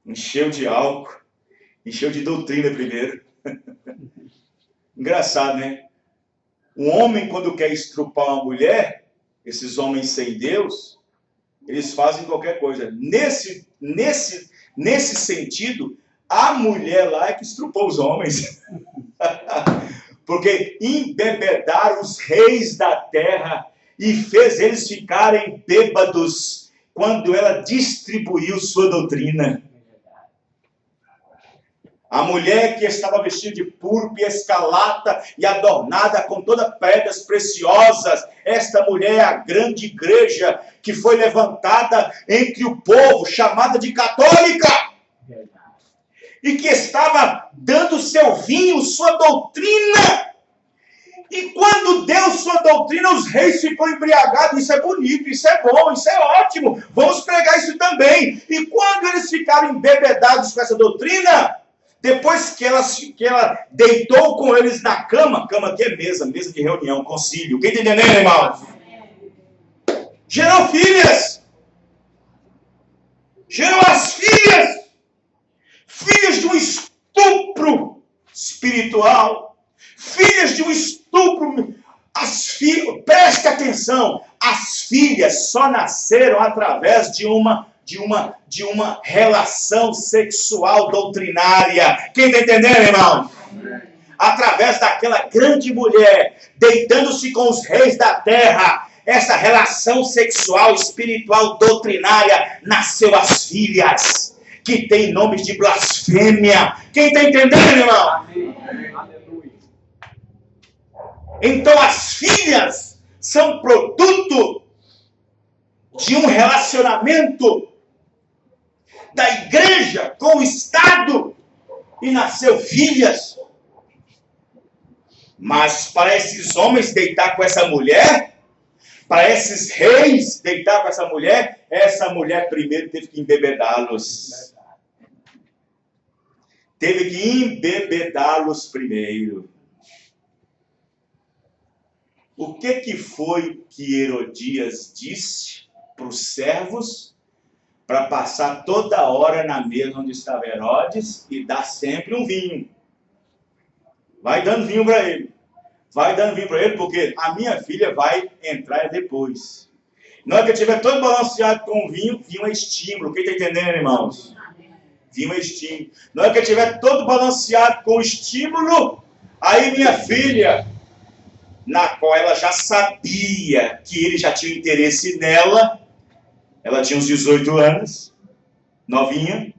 Encheu de álcool, encheu de doutrina primeiro. Engraçado, né? Um homem, quando quer estrupar uma mulher, esses homens sem Deus, eles fazem qualquer coisa. Nesse sentido, a mulher lá é que estrupou os homens. Porque embebedaram os reis da terra e fez eles ficarem bêbados quando ela distribuiu sua doutrina. A mulher que estava vestida de púrpura, escarlata e adornada com todas pedras preciosas, esta mulher é a grande igreja que foi levantada entre o povo, chamada de católica, e que estava dando seu vinho, sua doutrina. E quando deu sua doutrina, os reis ficam embriagados. Isso é bonito, isso é bom, isso é ótimo. Vamos pregar isso também. E quando eles ficaram embebedados com essa doutrina, depois que ela deitou com eles na cama que é mesa de reunião, concílio. Quem está entendendo, irmão? Gerou filhas. Gerou as filhas de um estupro espiritual, filhas de um estupro. Preste atenção, as filhas só nasceram através de uma relação sexual doutrinária. Quem está entendendo, irmão? Através daquela grande mulher deitando-se com os reis da terra, essa relação sexual espiritual doutrinária, nasceu as filhas que têm nomes de blasfêmia. Quem está entendendo, irmão? Amém. Aleluia. Então as filhas são produto de um relacionamento da igreja com o Estado e nasceu filhas. Mas para esses homens deitar com essa mulher, para esses reis deitar com essa mulher primeiro teve que embebedá-los. Teve que embebedá-los primeiro. O que foi que Herodias disse para os servos para passar toda hora na mesa onde estava Herodes e dar sempre um vinho? Vai dando vinho para ele. Vai dando vinho para ele, porque a minha filha vai entrar depois. Na hora que eu estiver todo balanceado com o vinho, vinho é estímulo. Quem está entendendo, irmãos? Vinho é estímulo. Na hora que eu estiver todo balanceado com o estímulo, aí minha filha, na qual ela já sabia que ele já tinha interesse nela, ela tinha uns 18 anos, novinha.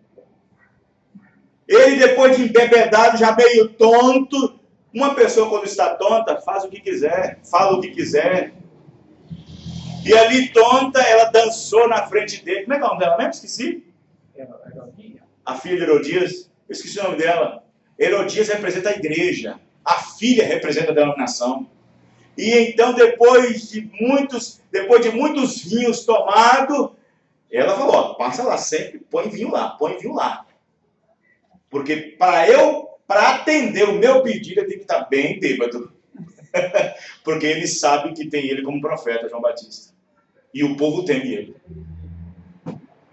Ele, depois de embebedado, já meio tonto. Uma pessoa, quando está tonta, faz o que quiser, fala o que quiser. E ali, tonta, ela dançou na frente dele. Como é que é o nome dela mesmo? Esqueci. A filha de Herodias. Eu esqueci o nome dela. Herodias representa a igreja. A filha representa a denominação. E então, depois de muitos vinhos tomados, ela falou, ó, passa lá sempre, põe vinho lá. Porque para atender o meu pedido, eu tenho que estar bem bêbado. Porque ele sabe que tem ele como profeta, João Batista. E o povo teme ele.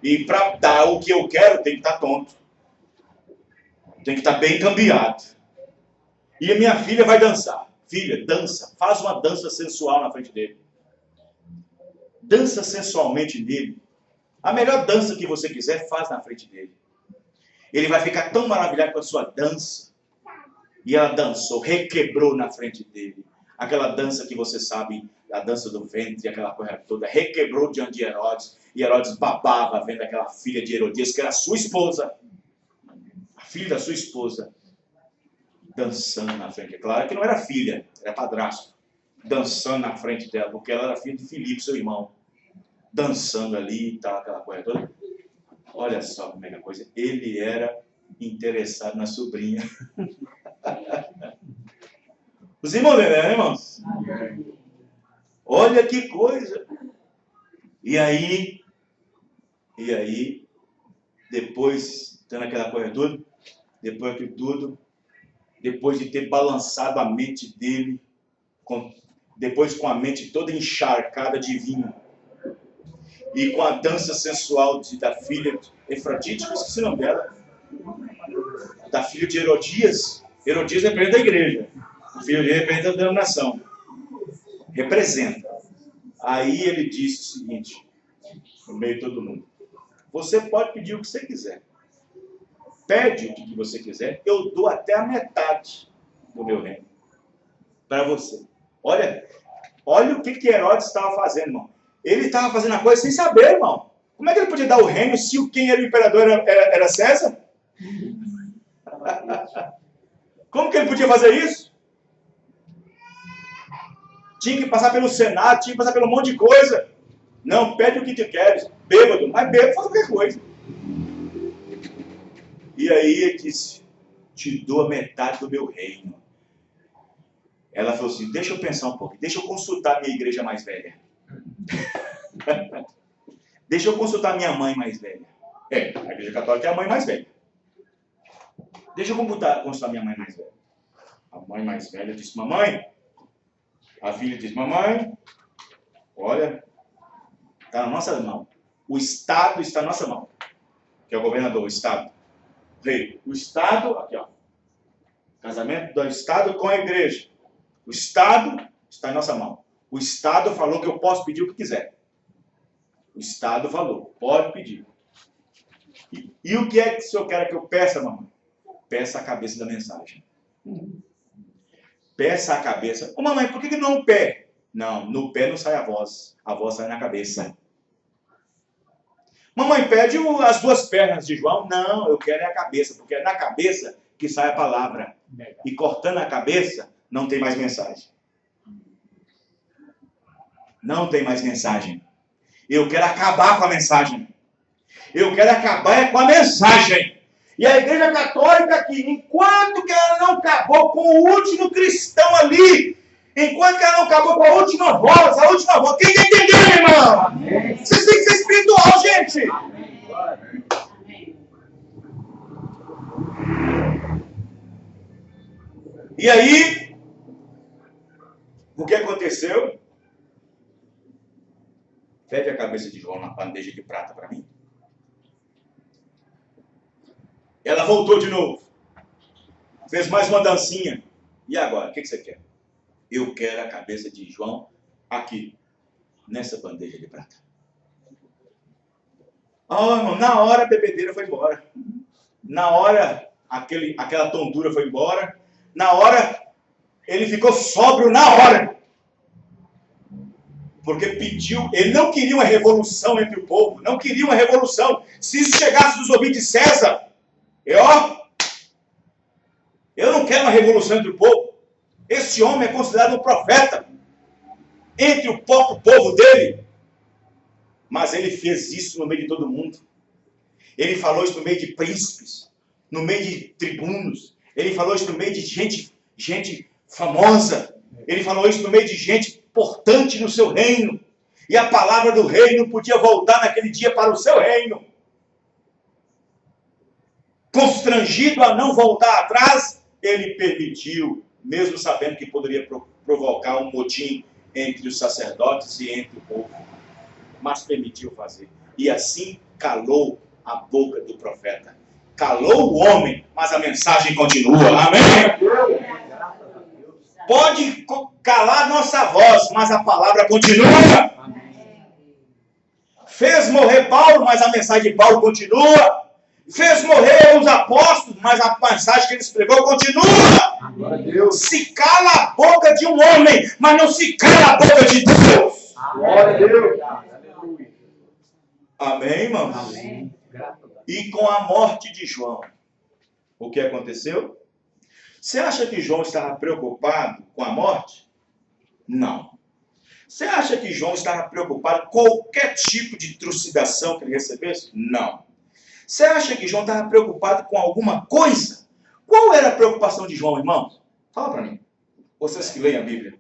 E para dar o que eu quero, tem que estar tonto. Tem que estar bem cambiado. E a minha filha vai dançar. Filha, dança. Faz uma dança sensual na frente dele. Dança sensualmente nele. A melhor dança que você quiser, faz na frente dele. Ele vai ficar tão maravilhado com a sua dança. E ela dançou, requebrou na frente dele. Aquela dança que você sabe, a dança do ventre, aquela coisa toda, requebrou diante de Herodes. E Herodes babava vendo aquela filha de Herodias, que era sua esposa. A filha da sua esposa. Dançando na frente. É claro que não era filha, era padrasto. Dançando na frente dela, porque ela era filha de Filipe, seu irmão. Dançando ali e tal, aquela coisa toda. Olha só como é que a coisa. Ele era interessado na sobrinha. Os irmãos, né, irmãos? Olha que coisa. E aí, depois, tendo aquela coisa toda, depois de ter balançado a mente dele, depois com a mente toda encharcada de vinho, e com a dança sensual da filha de Efrodite, eu esqueci o nome dela, da filha de Herodias. Herodias representa a igreja. O filho dele representa a denominação. Representa. Aí ele disse o seguinte, no meio de todo mundo: você pode pedir o que você quiser. Pede o que você quiser. Eu dou até a metade do meu reino para você. Olha o que Herodes estava fazendo, irmão. Ele estava fazendo a coisa sem saber, irmão. Como é que ele podia dar o reino se quem era o imperador era César? Como que ele podia fazer isso? Tinha que passar pelo Senado, tinha que passar pelo monte de coisa. Não, pede o que tu queres. Bêbado, mas bêbado faz qualquer coisa. E aí ele disse, te dou a metade do meu reino. Ela falou assim, deixa eu pensar um pouco, deixa eu consultar a minha igreja mais velha. Deixa eu consultar a minha mãe mais velha. A igreja católica é a mãe mais velha. Deixa eu consultar a minha mãe mais velha. A mãe mais velha disse, mamãe. A filha disse, mamãe, olha, está na nossa mão. O Estado está na nossa mão. Que é o governador, o Estado. Rei. O Estado, aqui ó. Casamento do Estado com a igreja. O Estado está em nossa mão. O Estado falou que eu posso pedir o que quiser. O Estado falou, pode pedir. E o que é que o senhor quer que eu peça, mamãe? Peça a cabeça da mensagem. Peça a cabeça. Ô mamãe, por que não o pé? Não, no pé não sai a voz sai na cabeça. Mamãe, pede as duas pernas de João. Não, eu quero é a cabeça, porque é na cabeça que sai a palavra. E cortando a cabeça, não tem mais mensagem. Não tem mais mensagem. Eu quero acabar com a mensagem. Eu quero acabar com a mensagem. E a Igreja Católica aqui, enquanto que ela não acabou com o último cristão ali, enquanto que ela não acabou com a última voz, quem está entendendo, irmão? Amém. Vocês têm que ser espiritual, gente. Amém. E aí, o que aconteceu? Pede a cabeça de João na bandeja de prata para mim. Ela voltou de novo. Fez mais uma dancinha. E agora? O que você quer? Eu quero a cabeça de João aqui, nessa bandeja de prata. Oh, irmão, na hora a bebedeira foi embora. Na hora, aquela tontura foi embora. Na hora, ele ficou sóbrio na hora. Porque pediu, ele não queria uma revolução entre o povo. Não queria uma revolução. Se isso chegasse dos ouvidos de César, eu não quero uma revolução entre o povo. Esse homem é considerado um profeta entre o próprio povo dele. Mas ele fez isso no meio de todo mundo. Ele falou isso no meio de príncipes, no meio de tribunos. Ele falou isso no meio de gente famosa. Ele falou isso no meio de gente importante no seu reino. E a palavra do reino podia voltar naquele dia para o seu reino. Constrangido a não voltar atrás, ele permitiu, mesmo sabendo que poderia provocar um motim entre os sacerdotes e entre o povo. Mas permitiu fazer. E assim calou a boca do profeta. Calou o homem, mas a mensagem continua. Amém? Pode calar nossa voz, mas a palavra continua. Fez morrer Paulo, mas a mensagem de Paulo continua. Fez morrer os apóstolos, mas a mensagem que eles pregou continua. Se cala a boca de um homem, mas não se cala a boca de Deus. Glória a Deus. Amém, irmãos? Amém. E com a morte de João, o que aconteceu? Você acha que João estava preocupado com a morte? Não. Você acha que João estava preocupado com qualquer tipo de trucidação que ele recebesse? Não. Você acha que João estava preocupado com alguma coisa? Qual era a preocupação de João, irmãos? Fala para mim. Vocês que leem a Bíblia.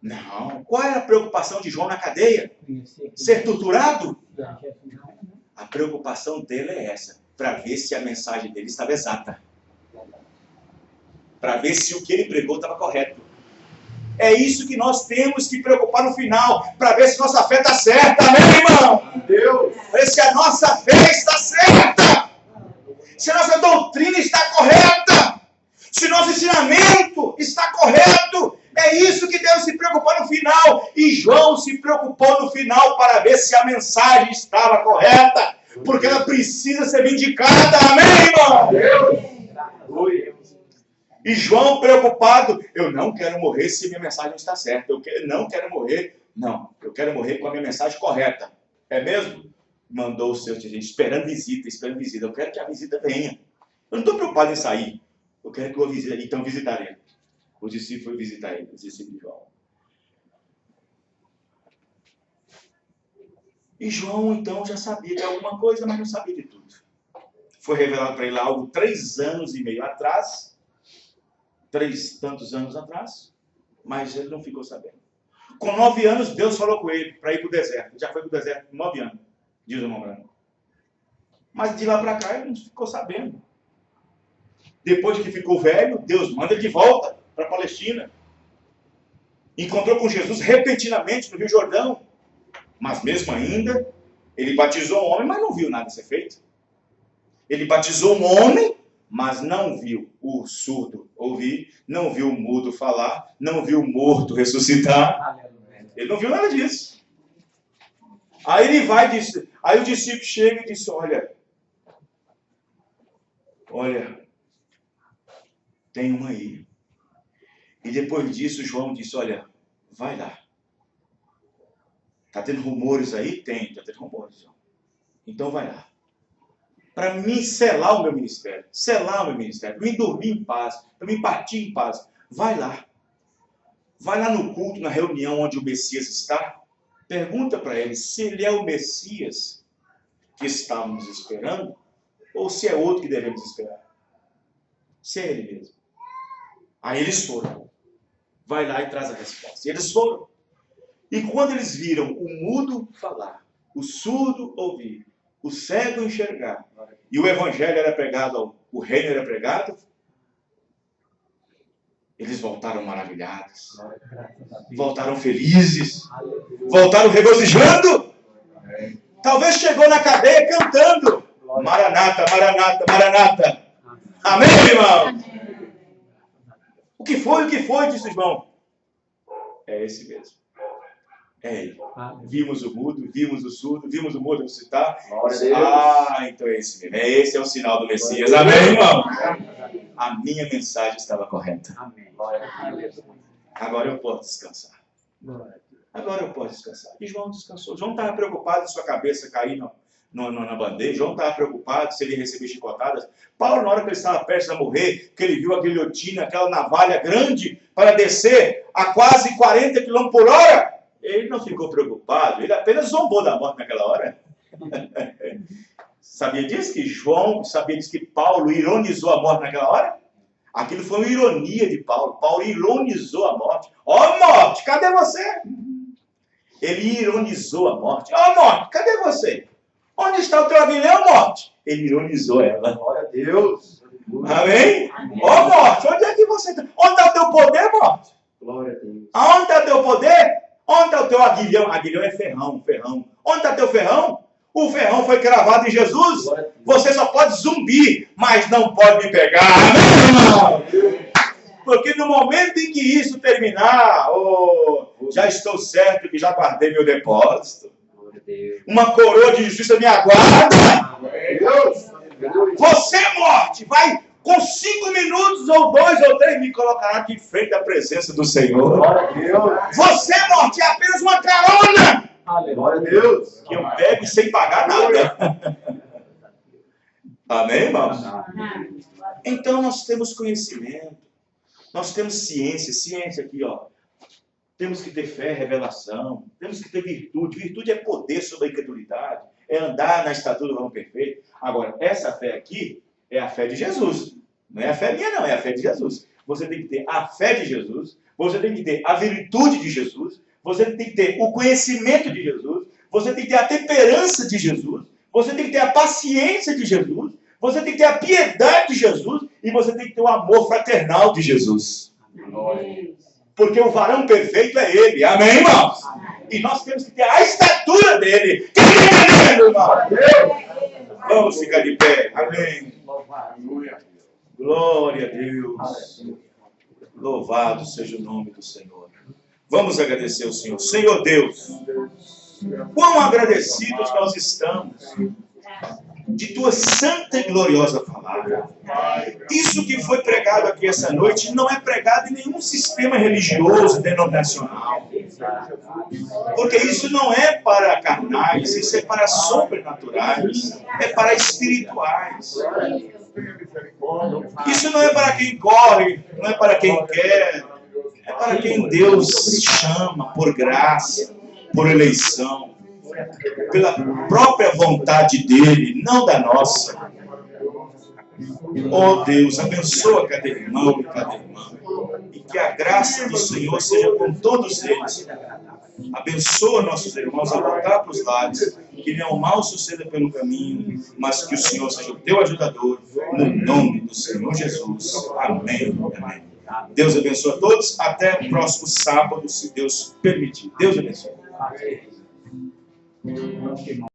Não. Qual era a preocupação de João na cadeia? Ser torturado? A preocupação dele é essa. Para ver se a mensagem dele estava exata. Para ver se o que ele pregou estava correto. É isso que nós temos que preocupar no final, para ver se nossa fé está certa, amém, irmão? Deus. Ver se a nossa fé está certa, se a nossa doutrina está correta, se nosso ensinamento está correto. É isso que Deus se preocupou no final, e João se preocupou no final para ver se a mensagem estava correta, porque ela precisa ser vindicada, amém, irmão? Deus. E João preocupado, eu não quero morrer se minha mensagem não está certa. Não quero morrer, não. Eu quero morrer com a minha mensagem correta. É mesmo? Mandou os seus dirigentes, esperando visita. Eu quero que a visita venha. Eu não estou preocupado em sair. Eu quero que eu visite, então visitarei. O discípulo foi visitar ele, o discípulo de João. E João, então, já sabia de alguma coisa, mas não sabia de tudo. Foi revelado para ele algo 3 anos e meio atrás. 3 tantos anos atrás, mas ele não ficou sabendo. Com 9 anos, Deus falou com ele para ir para o deserto. Ele já foi para o deserto com 9 anos, diz o irmão Branco. Mas de lá para cá, ele não ficou sabendo. Depois que ficou velho, Deus manda ele de volta para a Palestina. Encontrou com Jesus repentinamente no Rio Jordão. Mas mesmo ainda, ele batizou um homem, mas não viu nada ser feito. Ele batizou um homem, mas não viu o surdo ouvir, não viu o mudo falar, não viu o morto ressuscitar. Ele não viu nada disso. Aí ele vai e diz, aí o discípulo chega e diz, olha, tem uma aí. E depois disso João disse, olha, vai lá. Está tendo rumores aí? Tem, está tendo rumores. Então vai lá. Para mim selar o meu ministério, para mim dormir em paz, para mim partir em paz. Vai lá no culto, na reunião onde o Messias está, pergunta para ele se ele é o Messias que estávamos esperando, ou se é outro que devemos esperar. Se é ele mesmo. Aí eles foram. Vai lá e traz a resposta. E eles foram. E quando eles viram o mudo falar, o surdo ouvir, o cego enxergar, e o evangelho era pregado, o reino era pregado, eles voltaram maravilhados, voltaram felizes, voltaram regozijando. Talvez chegou na cadeia cantando, Maranata, Maranata, Maranata. Amém, irmão? O que foi, disse o irmão? É esse mesmo. É ele. Vimos o mudo, vimos o surdo, vimos o mudo ressuscitar. Então é esse mesmo. Esse é o sinal do Messias. Amém, irmão? A minha mensagem estava correta. Agora eu posso descansar. Agora eu posso descansar. E João descansou. João estava preocupado se sua cabeça cair na bandeja. João estava preocupado se ele ia receber chicotadas. Paulo, na hora que ele estava prestes a morrer, que ele viu a guilhotina, aquela navalha grande, para descer a quase 40 km por hora, ele não ficou preocupado, ele apenas zombou da morte naquela hora. Sabia disso? Sabia disso que Paulo ironizou a morte naquela hora? Aquilo foi uma ironia de Paulo. Paulo ironizou a morte. Ó morte, cadê você? Ele ironizou a morte. Ó morte, cadê você? Onde está o teu aguilhão, morte? Ele ironizou ela. Glória a Deus. Amém? Ó morte, onde é que você está? Onde está o teu poder, morte? Glória a Deus. Aonde está o teu poder? Onde está o teu aguilhão? Aguilhão é ferrão. Onde está teu ferrão? O ferrão foi cravado em Jesus. Você só pode zumbir, mas não pode me pegar. Amém, irmão? Porque no momento em que isso terminar, já estou certo que já guardei meu depósito. Uma coroa de justiça me aguarda. Você, morte, vai com 5 minutos ou 2 ou 3 me colocará aqui em frente à presença do Senhor. Você, morte, é apenas uma carona. Glória a Deus. Que eu pego sem pagar nada. Amém, irmãos? Então nós temos conhecimento. Nós temos ciência. Ciência aqui, ó. Temos que ter fé, revelação. Temos que ter virtude. Virtude é poder sobre a incredulidade. É andar na estatura do homem perfeito. Agora, essa fé aqui é a fé de Jesus. Não é a fé minha, não. É a fé de Jesus. Você tem que ter a fé de Jesus. Você tem que ter a virtude de Jesus. Você tem que ter o conhecimento de Jesus. Você tem que ter a temperança de Jesus. Você tem que ter a paciência de Jesus. Você tem que ter a piedade de Jesus. E você tem que ter o amor fraternal de Jesus. Amém. Porque o varão perfeito é ele. Amém, irmãos? E nós temos que ter a estatura dele. Quem é ele, irmão? Vamos ficar de pé. Amém. Glória a Deus. Louvado seja o nome do Senhor. Vamos agradecer ao Senhor. Senhor Deus, quão agradecidos nós estamos de tua santa e gloriosa palavra. Isso que foi pregado aqui essa noite não é pregado em nenhum sistema religioso, denominacional. Porque isso não é para carnais, isso é para sobrenaturais, é para espirituais. Isso não é para quem corre, não é para quem quer, é para quem Deus chama por graça, por eleição, pela própria vontade dele, não da nossa. Oh Deus, abençoa cada irmão e cada irmã, e que a graça do Senhor seja com todos eles. Abençoa nossos irmãos a voltar para os lares, que nenhum mal suceda pelo caminho, mas que o Senhor seja o teu ajudador, no nome do Senhor Jesus. Amém. Amém. Deus abençoe a todos. Até o próximo sábado, se Deus permitir. Deus abençoe.